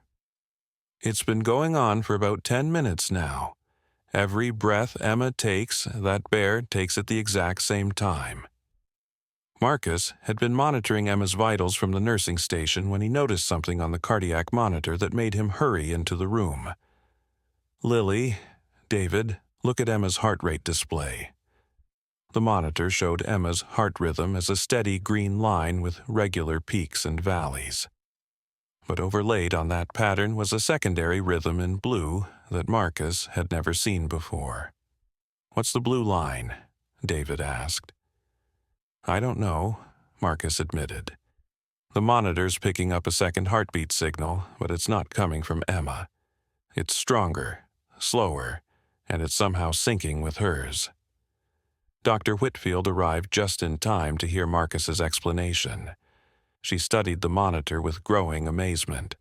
It's been going on for about 10 minutes now. Every breath Emma takes, that bear takes at the exact same time. Marcus had been monitoring Emma's vitals from the nursing station when he noticed something on the cardiac monitor that made him hurry into the room. "Lily, David, look at Emma's heart rate display." The monitor showed Emma's heart rhythm as a steady green line with regular peaks and valleys. But overlaid on that pattern was a secondary rhythm in blue that Marcus had never seen before. "What's the blue line?" David asked. "I don't know," Marcus admitted. "The monitor's picking up a second heartbeat signal, but it's not coming from Emma. It's stronger, slower, and it's somehow syncing with hers." Dr. Whitfield arrived just in time to hear Marcus's explanation. She studied the monitor with growing amazement.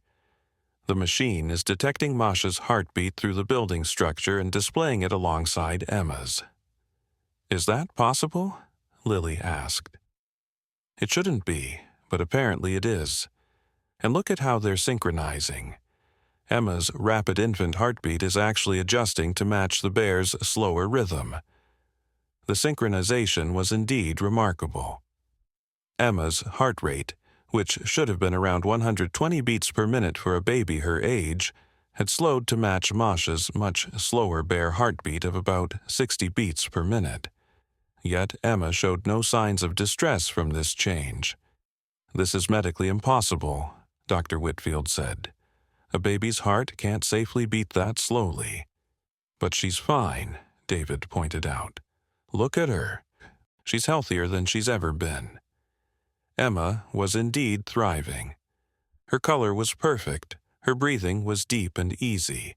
"The machine is detecting Masha's heartbeat through the building structure and displaying it alongside Emma's." "Is that possible?" Lily asked. "It shouldn't be, but apparently it is. And look at how they're synchronizing. Emma's rapid infant heartbeat is actually adjusting to match the bear's slower rhythm." The synchronization was indeed remarkable. Emma's heart rate, which should have been around 120 beats per minute for a baby her age, had slowed to match Masha's much slower bear heartbeat of about 60 beats per minute. Yet Emma showed no signs of distress from this change. "This is medically impossible," Dr. Whitfield said. "A baby's heart can't safely beat that slowly." "But she's fine," David pointed out. "Look at her. She's healthier than she's ever been." Emma was indeed thriving. Her color was perfect, her breathing was deep and easy,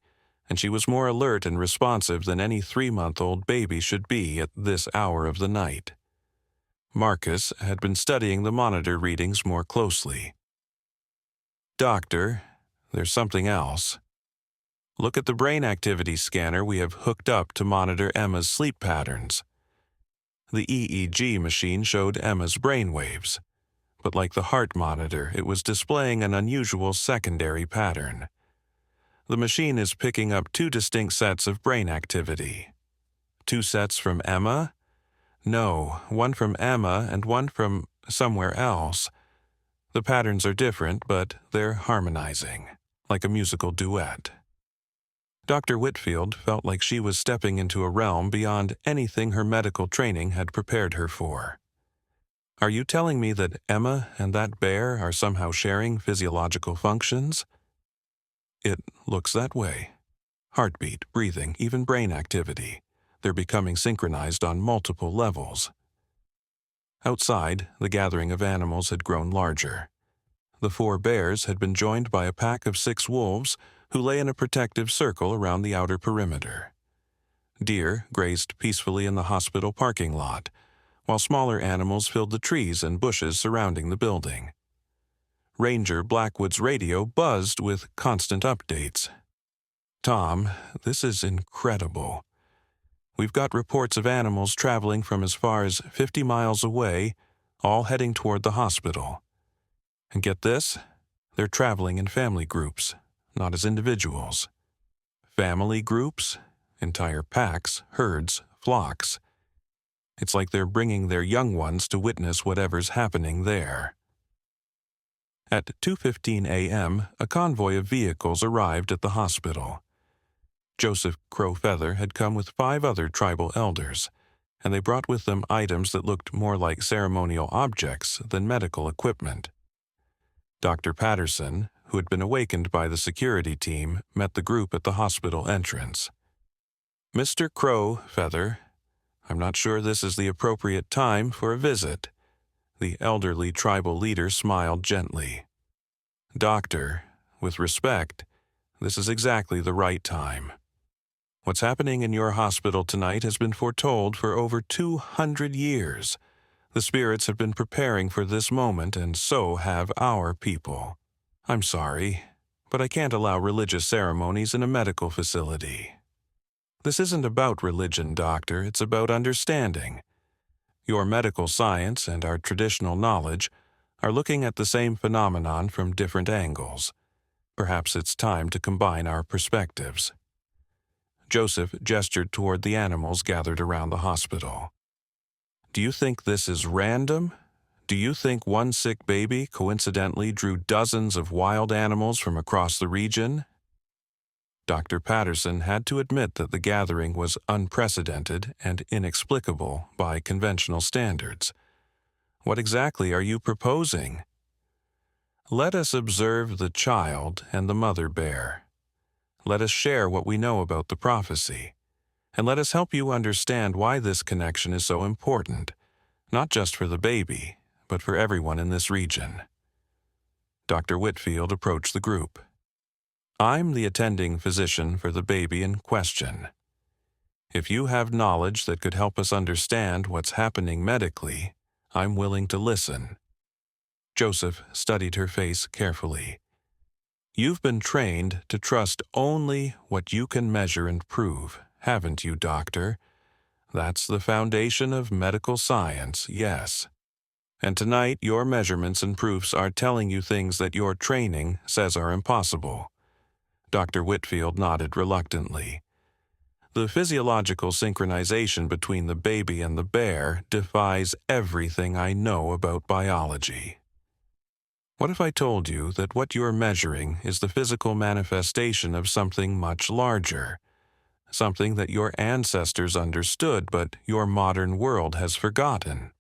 and she was more alert and responsive than any 3-month-old baby should be at this hour of the night. Marcus had been studying the monitor readings more closely. "Doctor, there's something else. Look at the brain activity scanner we have hooked up to monitor Emma's sleep patterns." The EEG machine showed Emma's brain waves, but like the heart monitor, it was displaying an unusual secondary pattern. The machine is picking up 2 distinct sets of brain activity. 2 sets from Emma? No, one from Emma and one from somewhere else. The patterns are different, but they're harmonizing, like a musical duet. Dr. Whitfield felt like she was stepping into a realm beyond anything her medical training had prepared her for. "Are you telling me that Emma and that bear are somehow sharing physiological functions?" "It looks that way. Heartbeat, breathing, even brain activity. They're becoming synchronized on multiple levels." Outside, the gathering of animals had grown larger. The 4 bears had been joined by a pack of 6 wolves who lay in a protective circle around the outer perimeter. Deer grazed peacefully in the hospital parking lot, while smaller animals filled the trees and bushes surrounding the building. Ranger Blackwood's radio buzzed with constant updates. "Tom, this is incredible. We've got reports of animals traveling from as far as 50 miles away, all heading toward the hospital. And get this, they're traveling in family groups, not as individuals. Family groups, entire packs, herds, flocks. It's like they're bringing their young ones to witness whatever's happening there." At 2:15 a.m., a convoy of vehicles arrived at the hospital. Joseph Crow Feather had come with 5 other tribal elders, and they brought with them items that looked more like ceremonial objects than medical equipment. Dr. Patterson, who had been awakened by the security team, met the group at the hospital entrance. "Mr. Crow Feather, I'm not sure this is the appropriate time for a visit." The elderly tribal leader smiled gently. "Doctor, with respect, this is exactly the right time. What's happening in your hospital tonight has been foretold for over 200 years. The spirits have been preparing for this moment, and so have our people." I'm sorry, but I can't allow religious ceremonies in a medical facility. This isn't about religion, doctor. It's about understanding. Your medical science and our traditional knowledge are looking at the same phenomenon from different angles. Perhaps it's time to combine our perspectives. Joseph gestured toward the animals gathered around the hospital. Do you think this is random? Do you think one sick baby coincidentally drew dozens of wild animals from across the region? Dr. Patterson had to admit that the gathering was unprecedented and inexplicable by conventional standards. What exactly are you proposing? Let us observe the child and the mother bear. Let us share what we know about the prophecy, and let us help you understand why this connection is so important, not just for the baby, but for everyone in this region. Dr. Whitfield approached the group. I'm the attending physician for the baby in question. If you have knowledge that could help us understand what's happening medically, I'm willing to listen. Joseph studied her face carefully. You've been trained to trust only what you can measure and prove, haven't you, doctor? That's the foundation of medical science, yes. And tonight your measurements and proofs are telling you things that your training says are impossible. Dr. Whitfield nodded reluctantly. The physiological synchronization between the baby and the bear defies everything I know about biology. What if I told you that what you're measuring is the physical manifestation of something much larger, something that your ancestors understood but your modern world has forgotten?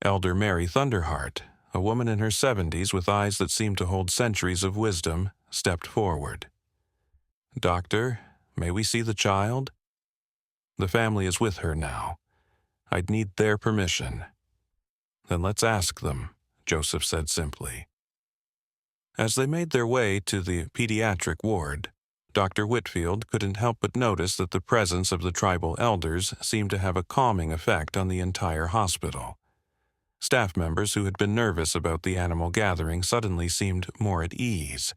Elder Mary Thunderheart, a woman in her 70s with eyes that seemed to hold centuries of wisdom, stepped forward. Doctor, may we see the child? The family is with her now. I'd need their permission. Then let's ask them, Joseph said simply. As they made their way to the pediatric ward, Dr. Whitfield couldn't help but notice that the presence of the tribal elders seemed to have a calming effect on the entire hospital. Staff members who had been nervous about the animal gathering suddenly seemed more at ease.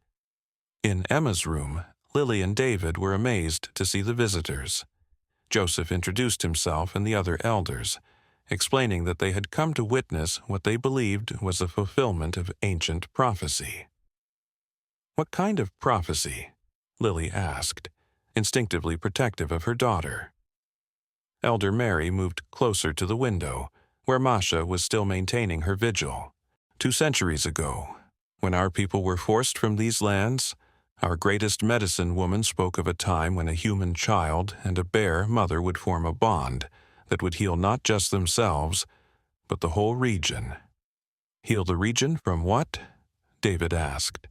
In Emma's room, Lily and David were amazed to see the visitors. Joseph introduced himself and the other elders, explaining that they had come to witness what they believed was a fulfillment of ancient prophecy. What kind of prophecy? Lily asked, instinctively protective of her daughter. Elder Mary moved closer to the window, where Masha was still maintaining her vigil. 2 centuries ago, when our people were forced from these lands, our greatest medicine woman spoke of a time when a human child and a bear mother would form a bond that would heal not just themselves, but the whole region. Heal the region from what? David asked.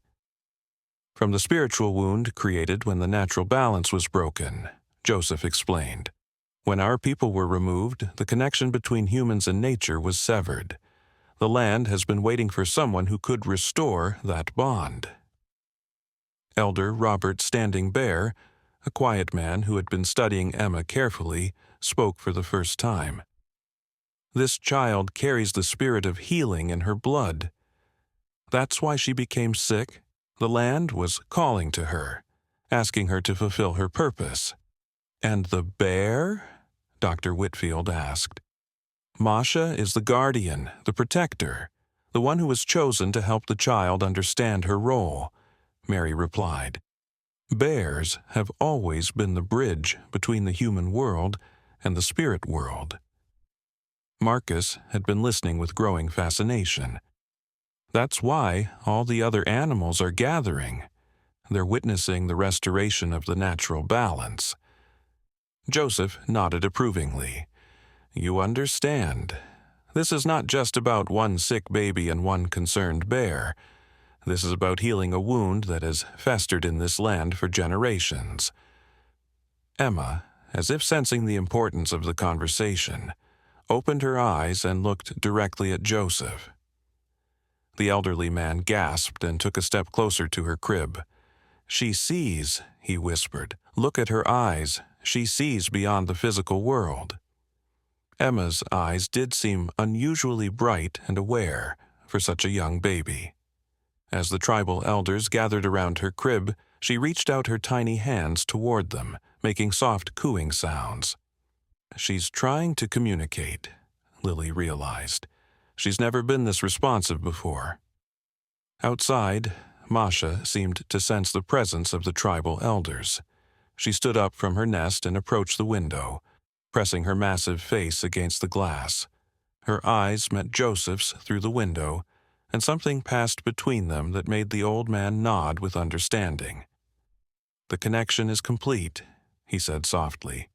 From the spiritual wound created when the natural balance was broken, Joseph explained. When our people were removed, the connection between humans and nature was severed. The land has been waiting for someone who could restore that bond. Elder Robert Standing Bear, a quiet man who had been studying Emma carefully, spoke for the first time. This child carries the spirit of healing in her blood. That's why she became sick. The land was calling to her, asking her to fulfill her purpose. And the bear? Dr. Whitfield asked. Masha is the guardian, the protector, the one who was chosen to help the child understand her role, Mary replied. Bears have always been the bridge between the human world and the spirit world. Marcus had been listening with growing fascination. That's why all the other animals are gathering. They're witnessing the restoration of the natural balance. Joseph nodded approvingly. You understand. This is not just about one sick baby and one concerned bear. This is about healing a wound that has festered in this land for generations. Emma, as if sensing the importance of the conversation, opened her eyes and looked directly at Joseph. The elderly man gasped and took a step closer to her crib. She sees, he whispered. Look at her eyes. She sees beyond the physical world. Emma's eyes did seem unusually bright and aware for such a young baby. As the tribal elders gathered around her crib, she reached out her tiny hands toward them, making soft cooing sounds. She's trying to communicate, Lily realized. She's never been this responsive before. Outside, Masha seemed to sense the presence of the tribal elders. She stood up from her nest and approached the window, pressing her massive face against the glass. Her eyes met Joseph's through the window, and something passed between them that made the old man nod with understanding. "The connection is complete," he said softly.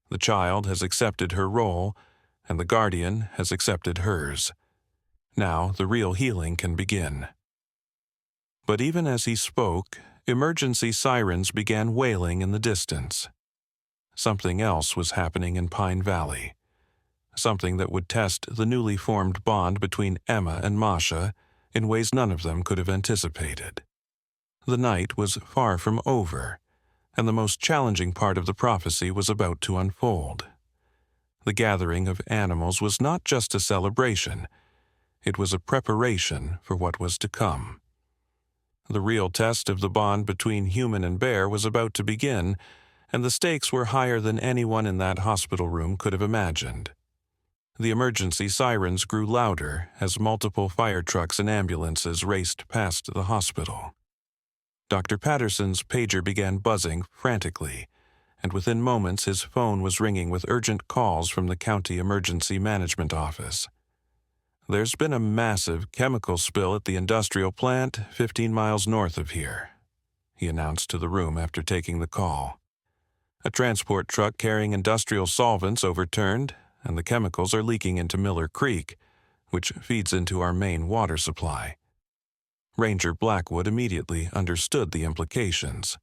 "The child has accepted her role, and the guardian has accepted hers. Now the real healing can begin." But even as he spoke, emergency sirens began wailing in the distance. Something else was happening in Pine Valley. Something that would test the newly formed bond between Emma and Masha in ways none of them could have anticipated. The night was far from over, and the most challenging part of the prophecy was about to unfold. The gathering of animals was not just a celebration, it was a preparation for what was to come. The real test of the bond between human and bear was about to begin, and the stakes were higher than anyone in that hospital room could have imagined. The emergency sirens grew louder as multiple fire trucks and ambulances raced past the hospital. Dr. Patterson's pager began buzzing frantically, and within moments his phone was ringing with urgent calls from the county emergency management office. "There's been a massive chemical spill at the industrial plant 15 miles north of here," he announced to the room after taking the call. "A transport truck carrying industrial solvents overturned, and the chemicals are leaking into Miller Creek, which feeds into our main water supply." Ranger Blackwood immediately understood the implications.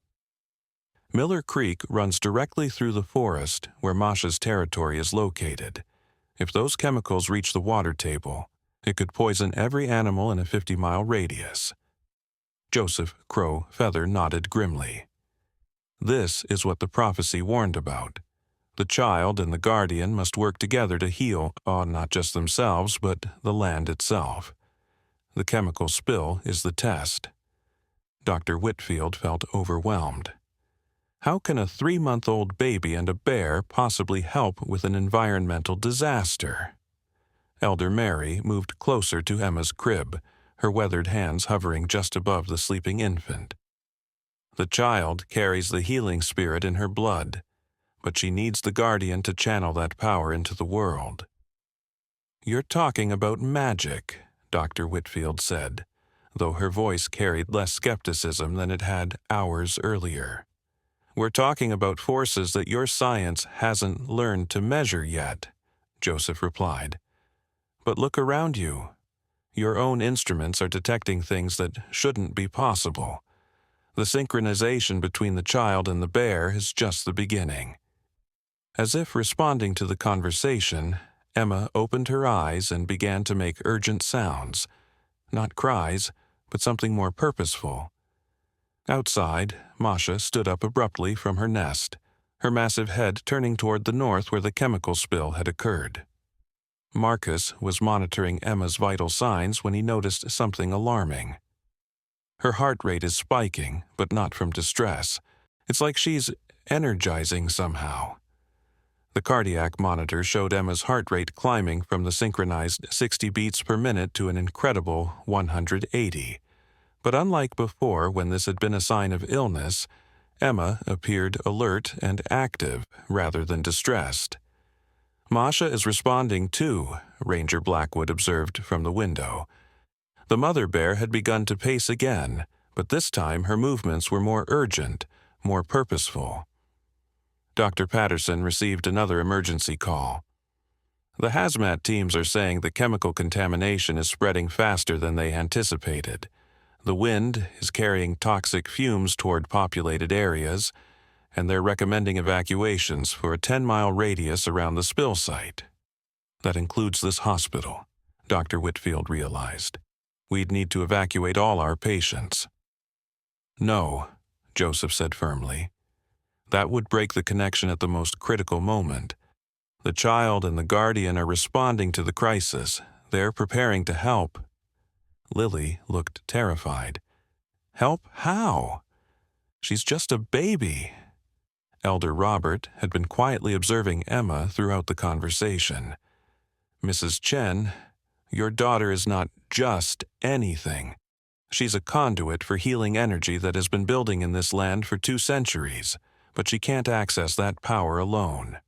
Miller Creek runs directly through the forest where Masha's territory is located. If those chemicals reach the water table, it could poison every animal in a 50-mile radius. Joseph Crow Feather nodded grimly. This is what the prophecy warned about. The child and the guardian must work together to heal, not just themselves, but the land itself. The chemical spill is the test. Dr. Whitfield felt overwhelmed. How can a 3-month-old baby and a bear possibly help with an environmental disaster? Elder Mary moved closer to Emma's crib, her weathered hands hovering just above the sleeping infant. "The child carries the healing spirit in her blood, but she needs the guardian to channel that power into the world." "You're talking about magic," Dr. Whitfield said, though her voice carried less skepticism than it had hours earlier. "We're talking about forces that your science hasn't learned to measure yet," Joseph replied. "But look around you. Your own instruments are detecting things that shouldn't be possible. The synchronization between the child and the bear is just the beginning." As if responding to the conversation, Emma opened her eyes and began to make urgent sounds. Not cries, but something more purposeful. Outside, Masha stood up abruptly from her nest, her massive head turning toward the north where the chemical spill had occurred. Marcus was monitoring Emma's vital signs when he noticed something alarming. Her heart rate is spiking, but not from distress. It's like she's energizing somehow. The cardiac monitor showed Emma's heart rate climbing from the synchronized 60 beats per minute to an incredible 180. But unlike before when this had been a sign of illness, Emma appeared alert and active rather than distressed. "Masha is responding too," Ranger Blackwood observed from the window. The mother bear had begun to pace again, but this time her movements were more urgent, more purposeful. Dr. Patterson received another emergency call. "The hazmat teams are saying the chemical contamination is spreading faster than they anticipated. The wind is carrying toxic fumes toward populated areas, and they're recommending evacuations for a 10-mile radius around the spill site. That includes this hospital," Dr. Whitfield realized. "We'd need to evacuate all our patients." "No," Joseph said firmly. "That would break the connection at the most critical moment. The child and the guardian are responding to the crisis. They're preparing to help." Lily looked terrified. Help? How? She's just a baby. Elder Robert had been quietly observing Emma throughout the conversation. Mrs. Chen, your daughter is not just anything. She's a conduit for healing energy that has been building in this land for 2 centuries, but she can't access that power alone.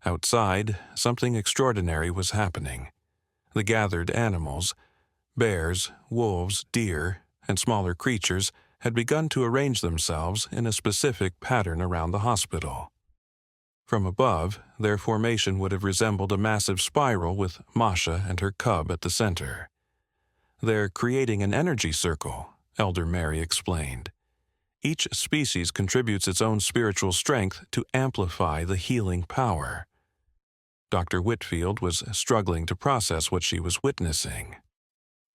Outside, something extraordinary was happening. The gathered animals, bears, wolves, deer, and smaller creatures, had begun to arrange themselves in a specific pattern around the hospital. From above, their formation would have resembled a massive spiral with Masha and her cub at the center. They're creating an energy circle, Elder Mary explained. Each species contributes its own spiritual strength to amplify the healing power. Dr. Whitfield was struggling to process what she was witnessing.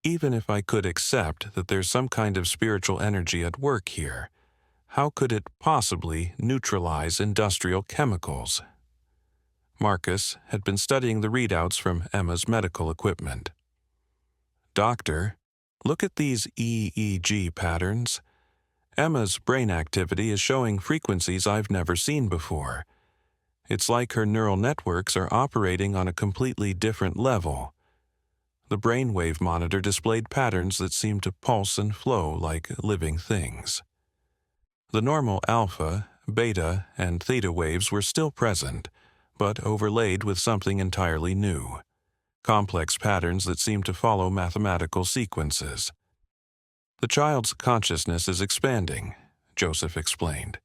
Even if I could accept that there's some kind of spiritual energy at work here, how could it possibly neutralize industrial chemicals? Marcus had been studying the readouts from Emma's medical equipment. Doctor, look at these EEG patterns. Emma's brain activity is showing frequencies I've never seen before. It's like her neural networks are operating on a completely different level. The brainwave monitor displayed patterns that seemed to pulse and flow like living things. The normal alpha, beta, and theta waves were still present, but overlaid with something entirely new. Complex patterns that seemed to follow mathematical sequences. The child's consciousness is expanding, Joseph explained.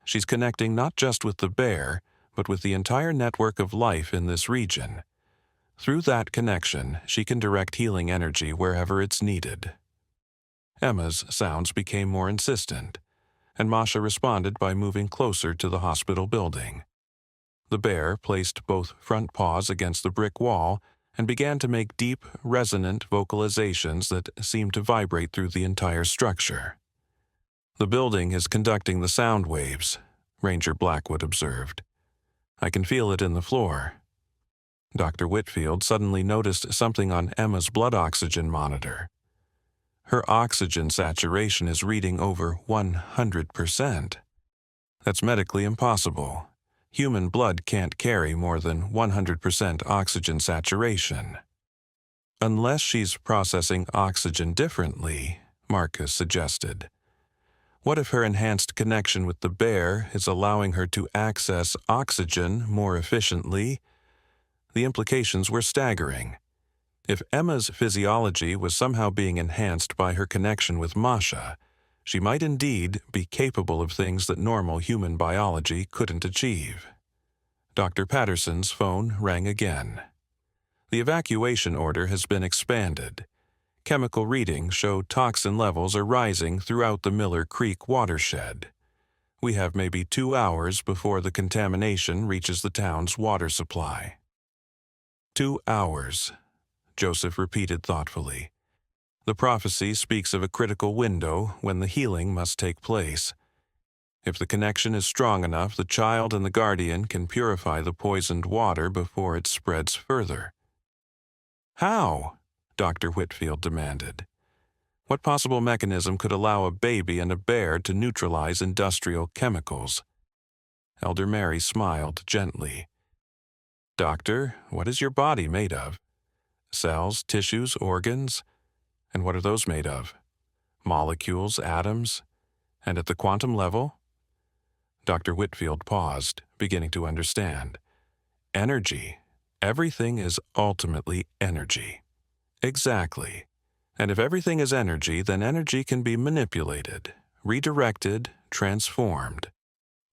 She's connecting not just with the bear, but with the entire network of life in this region. Through that connection, she can direct healing energy wherever it's needed. Emma's sounds became more insistent, and Masha responded by moving closer to the hospital building. The bear placed both front paws against the brick wall and began to make deep, resonant vocalizations that seemed to vibrate through the entire structure. The building is conducting the sound waves, Ranger Blackwood observed. I can feel it in the floor. Dr. Whitfield suddenly noticed something on Emma's blood oxygen monitor. Her oxygen saturation is reading over 100%. That's medically impossible. Human blood can't carry more than 100% oxygen saturation. Unless she's processing oxygen differently, Marcus suggested. What if her enhanced connection with the bear is allowing her to access oxygen more efficiently? The implications were staggering. If Emma's physiology was somehow being enhanced by her connection with Masha, she might indeed be capable of things that normal human biology couldn't achieve. Dr. Patterson's phone rang again. The evacuation order has been expanded. Chemical readings show toxin levels are rising throughout the Miller Creek watershed. We have maybe 2 hours before the contamination reaches the town's water supply. 2 hours, Joseph repeated thoughtfully. The prophecy speaks of a critical window when the healing must take place. If the connection is strong enough, the child and the guardian can purify the poisoned water before it spreads further. How? Dr. Whitfield demanded. What possible mechanism could allow a baby and a bear to neutralize industrial chemicals? Elder Mary smiled gently. Doctor, what is your body made of? Cells, tissues, organs? And what are those made of? Molecules, atoms? And at the quantum level? Dr. Whitfield paused, beginning to understand. Energy. Everything is ultimately energy. Exactly. And if everything is energy, then energy can be manipulated, redirected, transformed.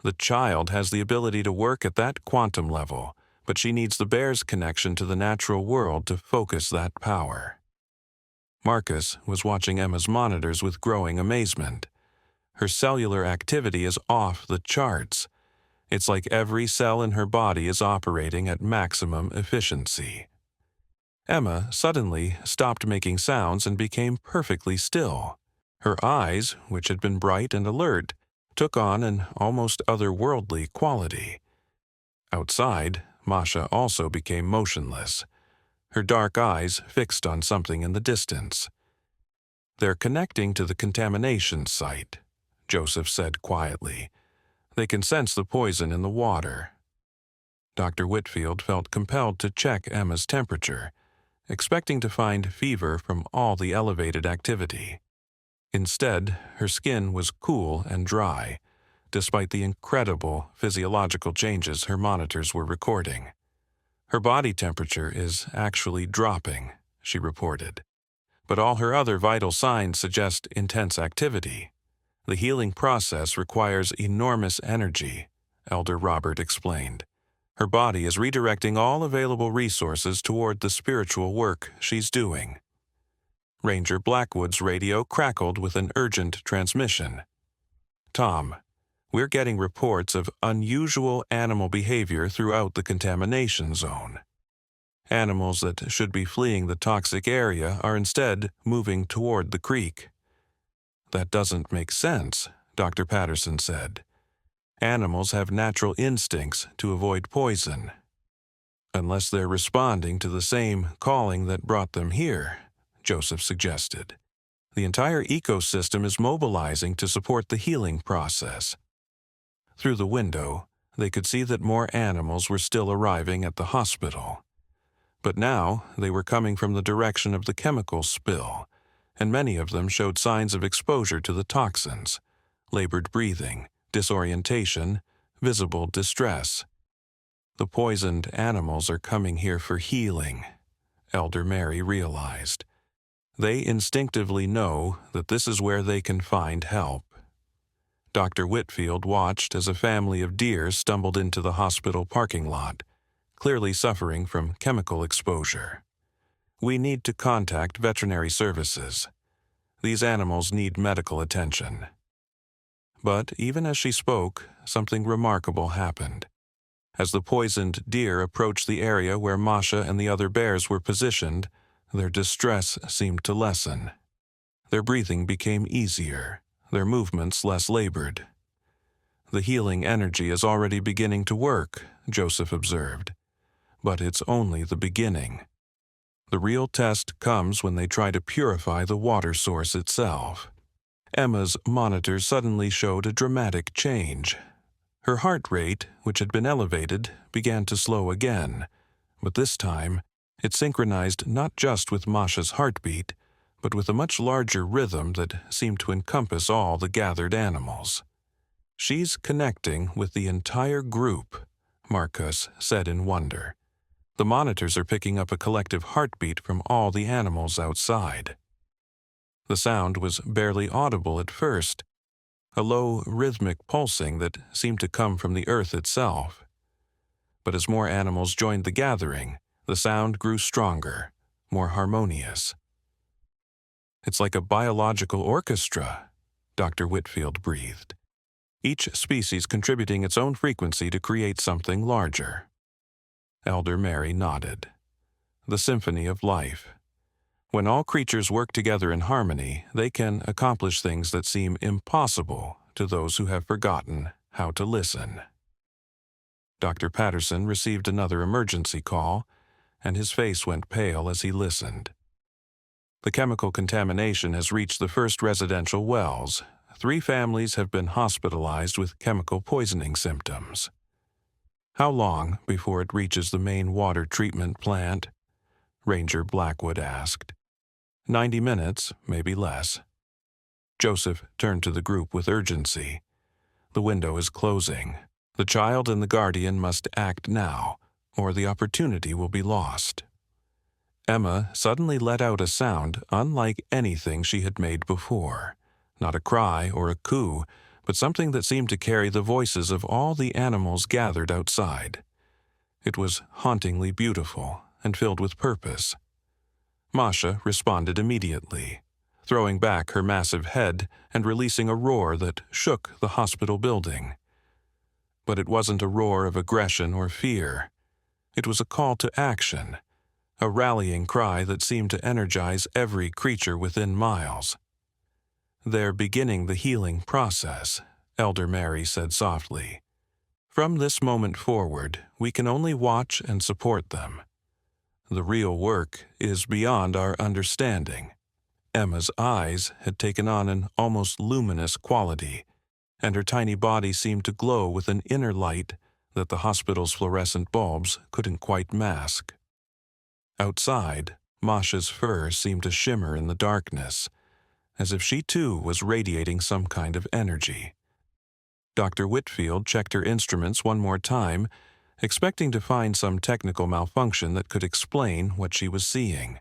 The child has the ability to work at that quantum level, but she needs the bear's connection to the natural world to focus that power. Marcus was watching Emma's monitors with growing amazement. Her cellular activity is off the charts. It's like every cell in her body is operating at maximum efficiency. Emma suddenly stopped making sounds and became perfectly still. Her eyes, which had been bright and alert, took on an almost otherworldly quality. Outside, Masha also became motionless, her dark eyes fixed on something in the distance. They're connecting to the contamination site, Joseph said quietly. They can sense the poison in the water. Dr. Whitfield felt compelled to check Emma's temperature, expecting to find fever from all the elevated activity. Instead, her skin was cool and dry, despite the incredible physiological changes her monitors were recording. Her body temperature is actually dropping, she reported. But all her other vital signs suggest intense activity. The healing process requires enormous energy, Elder Robert explained. Her body is redirecting all available resources toward the spiritual work she's doing. Ranger Blackwood's radio crackled with an urgent transmission. Tom, we're getting reports of unusual animal behavior throughout the contamination zone. Animals that should be fleeing the toxic area are instead moving toward the creek. That doesn't make sense, Dr. Patterson said. Animals have natural instincts to avoid poison. Unless they're responding to the same calling that brought them here, Joseph suggested. The entire ecosystem is mobilizing to support the healing process. Through the window, they could see that more animals were still arriving at the hospital. But now they were coming from the direction of the chemical spill, and many of them showed signs of exposure to the toxins, labored breathing, disorientation, visible distress. The poisoned animals are coming here for healing, Elder Mary realized. They instinctively know that this is where they can find help. Dr. Whitfield watched as a family of deer stumbled into the hospital parking lot, clearly suffering from chemical exposure. We need to contact veterinary services. These animals need medical attention. But even as she spoke, something remarkable happened. As the poisoned deer approached the area where Masha and the other bears were positioned, their distress seemed to lessen. Their breathing became easier, their movements less labored. The healing energy is already beginning to work, Joseph observed. But it's only the beginning. The real test comes when they try to purify the water source itself. Emma's monitor suddenly showed a dramatic change. Her heart rate, which had been elevated, began to slow again, but this time it synchronized not just with Masha's heartbeat, but with a much larger rhythm that seemed to encompass all the gathered animals. She's connecting with the entire group, Marcus said in wonder. The monitors are picking up a collective heartbeat from all the animals outside. The sound was barely audible at first, a low, rhythmic pulsing that seemed to come from the earth itself. But as more animals joined the gathering, the sound grew stronger, more harmonious. It's like a biological orchestra, Dr. Whitfield breathed, each species contributing its own frequency to create something larger. Elder Mary nodded. The symphony of life. When all creatures work together in harmony, they can accomplish things that seem impossible to those who have forgotten how to listen. Dr. Patterson received another emergency call, and his face went pale as he listened. The chemical contamination has reached the first residential wells. 3 families have been hospitalized with chemical poisoning symptoms. How long before it reaches the main water treatment plant? Ranger Blackwood asked. 90 minutes, maybe less. Joseph turned to the group with urgency. The window is closing. The child and the guardian must act now, or the opportunity will be lost. Emma suddenly let out a sound unlike anything she had made before. Not a cry or a coo, but something that seemed to carry the voices of all the animals gathered outside. It was hauntingly beautiful and filled with purpose. Masha responded immediately, throwing back her massive head and releasing a roar that shook the hospital building. But it wasn't a roar of aggression or fear. It was a call to action, a rallying cry that seemed to energize every creature within miles. "They're beginning the healing process," Elder Mary said softly. "From this moment forward, we can only watch and support them. The real work is beyond our understanding, Emma's eyes had taken on an almost luminous quality, and her tiny body seemed to glow with an inner light that the hospital's fluorescent bulbs couldn't quite mask. Outside, Masha's fur seemed to shimmer in the darkness, as if she too was radiating some kind of energy. Dr. Whitfield checked her instruments one more time, expecting to find some technical malfunction that could explain what she was seeing.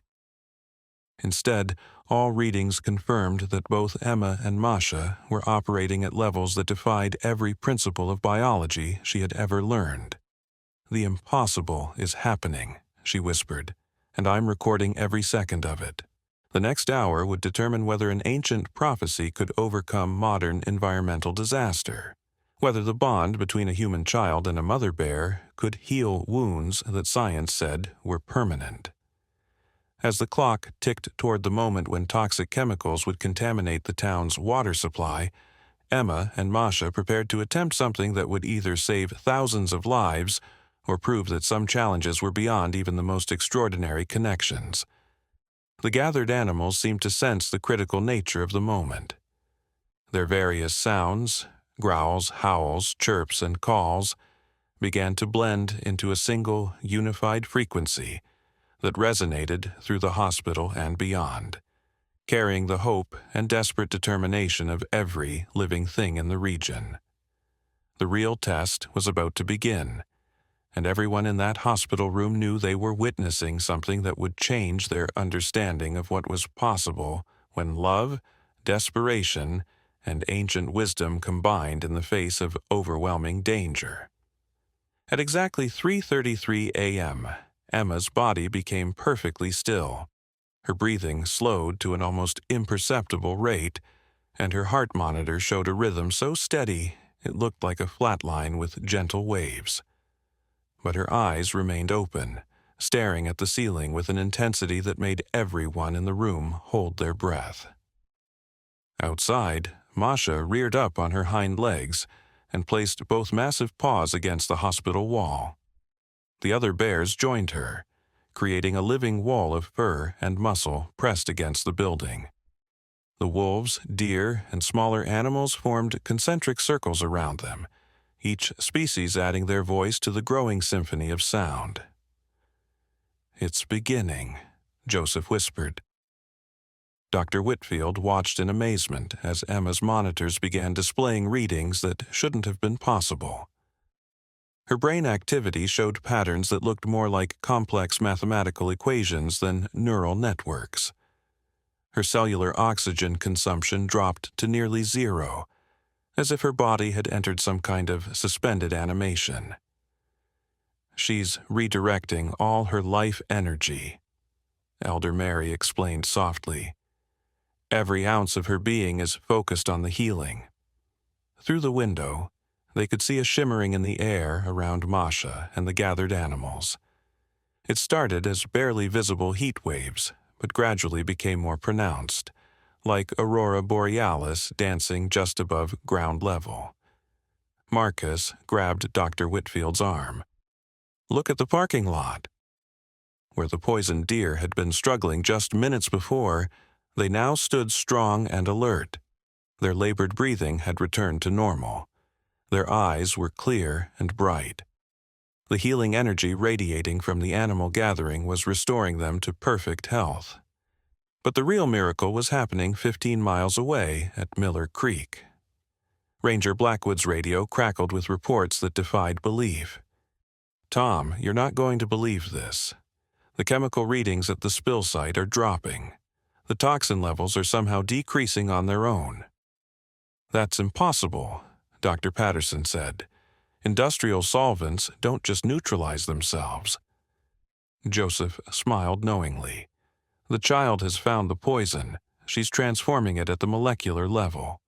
Instead, all readings confirmed that both Emma and Masha were operating at levels that defied every principle of biology she had ever learned. "The impossible is happening," she whispered, "and I'm recording every second of it." The next hour would determine whether an ancient prophecy could overcome modern environmental disaster, whether the bond between a human child and a mother bear could heal wounds that science said were permanent. As the clock ticked toward the moment when toxic chemicals would contaminate the town's water supply, Emma and Masha prepared to attempt something that would either save thousands of lives or prove that some challenges were beyond even the most extraordinary connections. The gathered animals seemed to sense the critical nature of the moment. Their various sounds, growls, howls, chirps, and calls, began to blend into a single, unified frequency that resonated through the hospital and beyond, carrying the hope and desperate determination of every living thing in the region. The real test was about to begin, and everyone in that hospital room knew they were witnessing something that would change their understanding of what was possible when love, desperation, and ancient wisdom combined in the face of overwhelming danger. At exactly 3:33 a.m., Emma's body became perfectly still. Her breathing slowed to an almost imperceptible rate, and her heart monitor showed a rhythm so steady it looked like a flat line with gentle waves. But her eyes remained open, staring at the ceiling with an intensity that made everyone in the room hold their breath. Outside, Masha reared up on her hind legs and placed both massive paws against the hospital wall. The other bears joined her, creating a living wall of fur and muscle pressed against the building. The wolves, deer, and smaller animals formed concentric circles around them, each species adding their voice to the growing symphony of sound. "It's beginning," Joseph whispered. Dr. Whitfield watched in amazement as Emma's monitors began displaying readings that shouldn't have been possible. Her brain activity showed patterns that looked more like complex mathematical equations than neural networks. Her cellular oxygen consumption dropped to nearly zero, as if her body had entered some kind of suspended animation. "She's redirecting all her life energy," Elder Mary explained softly. "Every ounce of her being is focused on the healing." Through the window, they could see a shimmering in the air around Masha and the gathered animals. It started as barely visible heat waves, but gradually became more pronounced, like aurora borealis dancing just above ground level. Marcus grabbed Dr. Whitfield's arm. "Look at the parking lot." Where the poisoned deer had been struggling just minutes before, they now stood strong and alert. Their labored breathing had returned to normal. Their eyes were clear and bright. The healing energy radiating from the animal gathering was restoring them to perfect health. But the real miracle was happening 15 miles away at Miller Creek. Ranger Blackwood's radio crackled with reports that defied belief. "Tom, you're not going to believe this. The chemical readings at the spill site are dropping. The toxin levels are somehow decreasing on their own." "That's impossible," Dr. Patterson said. "Industrial solvents don't just neutralize themselves." Joseph smiled knowingly. "The child has found the poison. She's transforming it at the molecular level."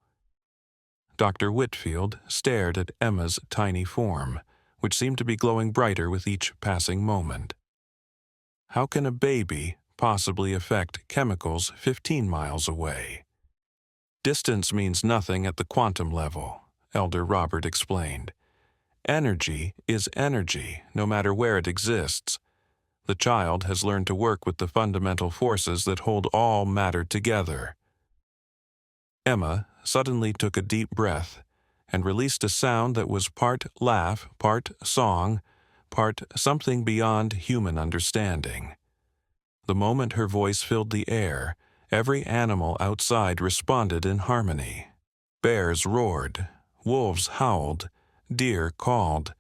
Dr. Whitfield stared at Emma's tiny form, which seemed to be glowing brighter with each passing moment. "How can a baby possibly affect chemicals 15 miles away?" "Distance means nothing at the quantum level," Elder Robert explained. "Energy is energy, no matter where it exists. The child has learned to work with the fundamental forces that hold all matter together. Emma suddenly took a deep breath and released a sound that was part laugh, part song, part something beyond human understanding. The moment her voice filled the air, every animal outside responded in harmony. Bears roared, wolves howled, deer called,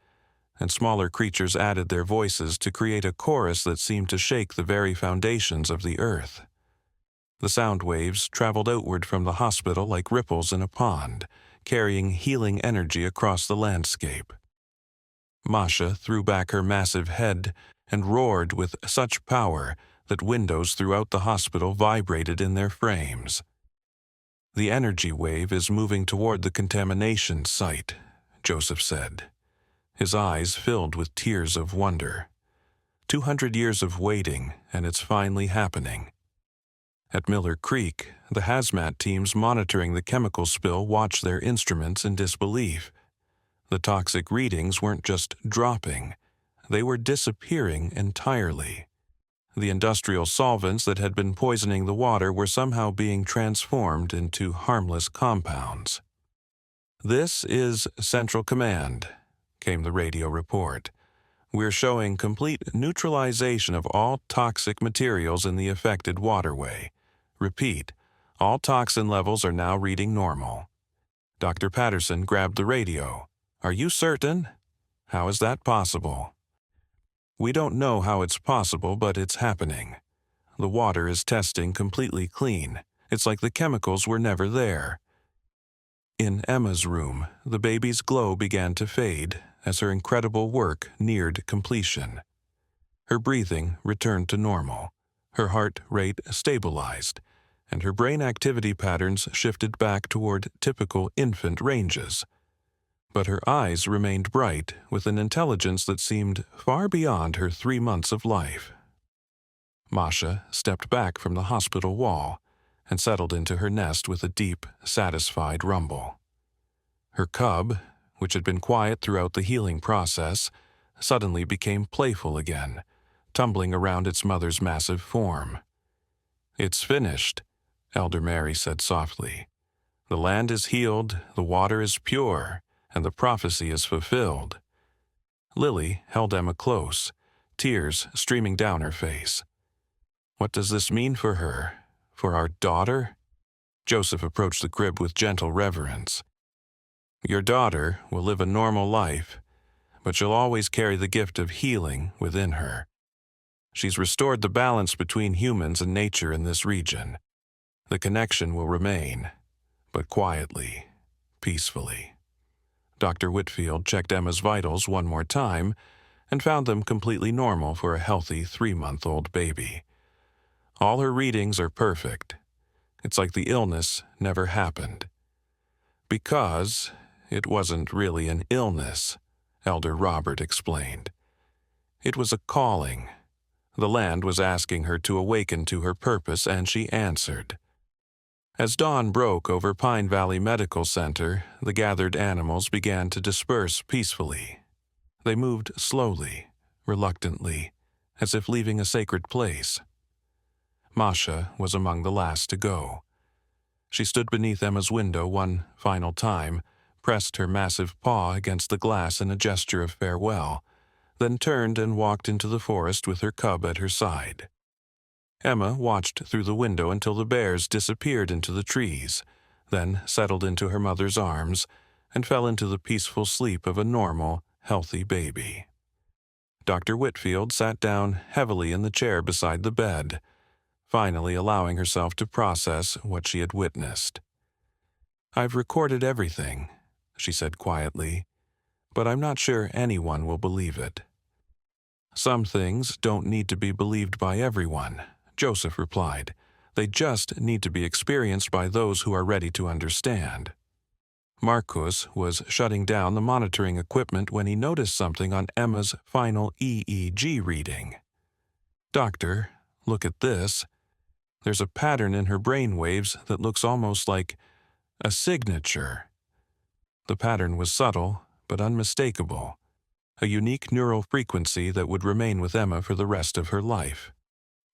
and smaller creatures added their voices to create a chorus that seemed to shake the very foundations of the earth. The sound waves traveled outward from the hospital like ripples in a pond, carrying healing energy across the landscape. Masha threw back her massive head and roared with such power that windows throughout the hospital vibrated in their frames. "The energy wave is moving toward the contamination site," Joseph said. His eyes filled with tears of wonder. 200 years of waiting, and it's finally happening. At Miller Creek, the hazmat teams monitoring the chemical spill watched their instruments in disbelief. The toxic readings weren't just dropping, they were disappearing entirely. The industrial solvents that had been poisoning the water were somehow being transformed into harmless compounds. "This is Central Command," came the radio report. "We're showing complete neutralization of all toxic materials in the affected waterway. Repeat, all toxin levels are now reading normal." Dr. Patterson grabbed the radio. "Are you certain? How is that possible?" "We don't know how it's possible, but it's happening. The water is testing completely clean. It's like the chemicals were never there." In Emma's room, the baby's glow began to fade as her incredible work neared completion. Her breathing returned to normal, her heart rate stabilized, and her brain activity patterns shifted back toward typical infant ranges. But her eyes remained bright with an intelligence that seemed far beyond her 3 months of life. Masha stepped back from the hospital wall and settled into her nest with a deep, satisfied rumble. Her cub, which had been quiet throughout the healing process, suddenly became playful again, tumbling around its mother's massive form. "It's finished," Elder Mary said softly. "The land is healed, the water is pure, and the prophecy is fulfilled." Lily held Emma close, tears streaming down her face. "What does this mean for her? For our daughter?" Joseph approached the crib with gentle reverence. "Your daughter will live a normal life, but she'll always carry the gift of healing within her. She's restored the balance between humans and nature in this region. The connection will remain, but quietly, peacefully." Dr. Whitfield checked Emma's vitals one more time and found them completely normal for a healthy 3-month-old baby. "All her readings are perfect. It's like the illness never happened." "Because it wasn't really an illness," Elder Robert explained. "It was a calling. The land was asking her to awaken to her purpose, and she answered." As dawn broke over Pine Valley Medical Center, the gathered animals began to disperse peacefully. They moved slowly, reluctantly, as if leaving a sacred place. Masha was among the last to go. She stood beneath Emma's window one final time, pressed her massive paw against the glass in a gesture of farewell, then turned and walked into the forest with her cub at her side. Emma watched through the window until the bears disappeared into the trees, then settled into her mother's arms and fell into the peaceful sleep of a normal, healthy baby. Dr. Whitfield sat down heavily in the chair beside the bed, finally allowing herself to process what she had witnessed. "I've recorded everything," she said quietly, "but I'm not sure anyone will believe it." "Some things don't need to be believed by everyone," Joseph replied. "They just need to be experienced by those who are ready to understand." Marcus was shutting down the monitoring equipment when he noticed something on Emma's final EEG reading. "Doctor, look at this. There's a pattern in her brain waves that looks almost like a signature." The pattern was subtle but unmistakable. a unique neural frequency that would remain with Emma for the rest of her life,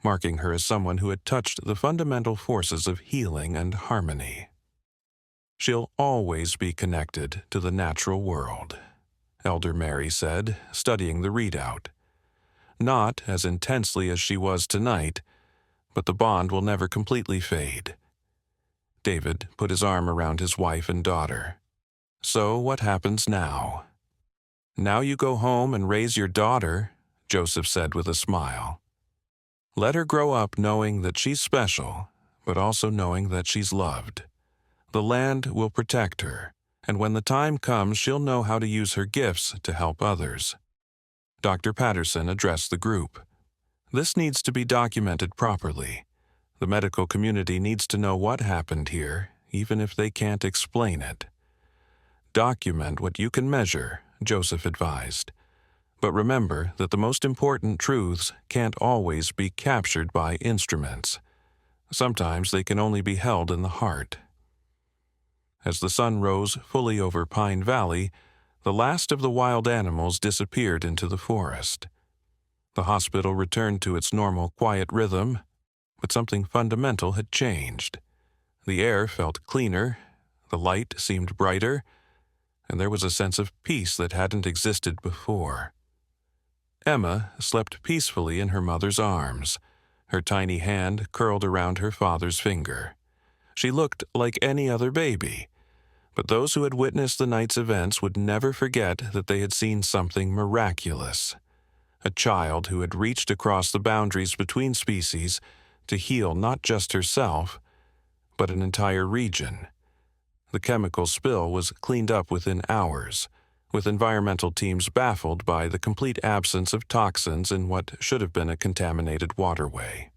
marking her as someone who had touched the fundamental forces of healing and harmony. "She'll always be connected to the natural world," Elder Mary said, studying the readout. "Not as intensely as she was tonight, but the bond will never completely fade." David put his arm around his wife and daughter. "So what happens now?" "Now you go home and raise your daughter," Joseph said with a smile. "Let her grow up knowing that she's special, but also knowing that she's loved. The land will protect her, and when the time comes, she'll know how to use her gifts to help others." Dr. Patterson addressed the group. "This needs to be documented properly. The medical community needs to know what happened here, even if they can't explain it." "Document what you can measure," Joseph advised. "But remember that the most important truths can't always be captured by instruments. Sometimes they can only be held in the heart." As the sun rose fully over Pine Valley, the last of the wild animals disappeared into the forest. The hospital returned to its normal quiet rhythm, but something fundamental had changed. The air felt cleaner, the light seemed brighter, and there was a sense of peace that hadn't existed before. Emma slept peacefully in her mother's arms, her tiny hand curled around her father's finger. She looked like any other baby, but those who had witnessed the night's events would never forget that they had seen something miraculous. A child who had reached across the boundaries between species to heal not just herself, but an entire region. The chemical spill was cleaned up within hours, with environmental teams baffled by the complete absence of toxins in what should have been a contaminated waterway.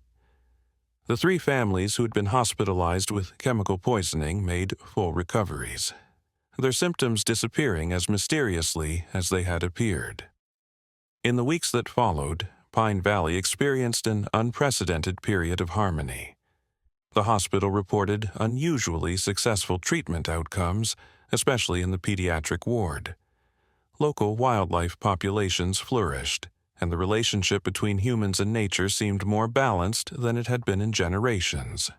The 3 families who had been hospitalized with chemical poisoning made full recoveries, their symptoms disappearing as mysteriously as they had appeared. In the weeks that followed, Pine Valley experienced an unprecedented period of harmony. The hospital reported unusually successful treatment outcomes, especially in the pediatric ward. Local wildlife populations flourished, and the relationship between humans and nature seemed more balanced than it had been in generations.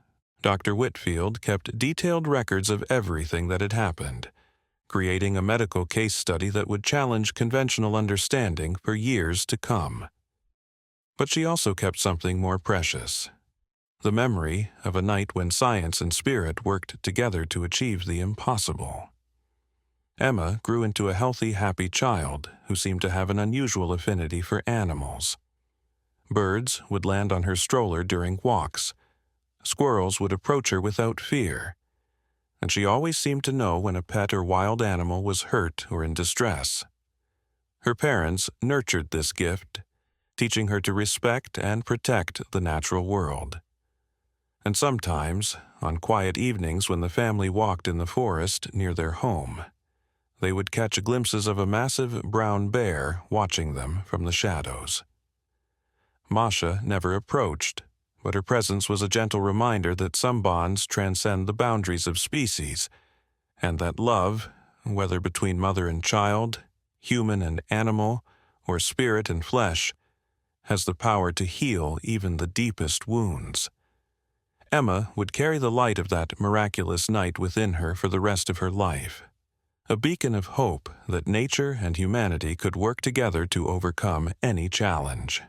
Dr. Whitfield kept detailed records of everything that had happened, creating a medical case study that would challenge conventional understanding for years to come. But she also kept something more precious: the memory of a night when science and spirit worked together to achieve the impossible. Emma grew into a healthy, happy child who seemed to have an unusual affinity for animals. Birds would land on her stroller during walks. Squirrels would approach her without fear, and she always seemed to know when a pet or wild animal was hurt or in distress. Her parents nurtured this gift, teaching her to respect and protect the natural world. And sometimes, on quiet evenings when the family walked in the forest near their home, they would catch glimpses of a massive brown bear watching them from the shadows. Masha never approached, but her presence was a gentle reminder that some bonds transcend the boundaries of species, and that love, whether between mother and child, human and animal, or spirit and flesh, has the power to heal even the deepest wounds. Emma would carry the light of that miraculous night within her for the rest of her life, a beacon of hope that nature and humanity could work together to overcome any challenge.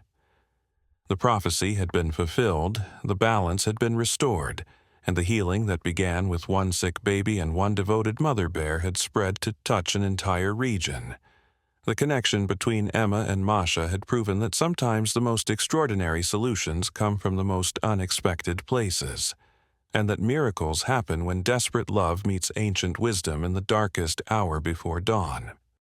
The prophecy had been fulfilled, the balance had been restored, and the healing that began with one sick baby and one devoted mother bear had spread to touch an entire region. The connection between Emma and Masha had proven that sometimes the most extraordinary solutions come from the most unexpected places, and that miracles happen when desperate love meets ancient wisdom in the darkest hour before dawn.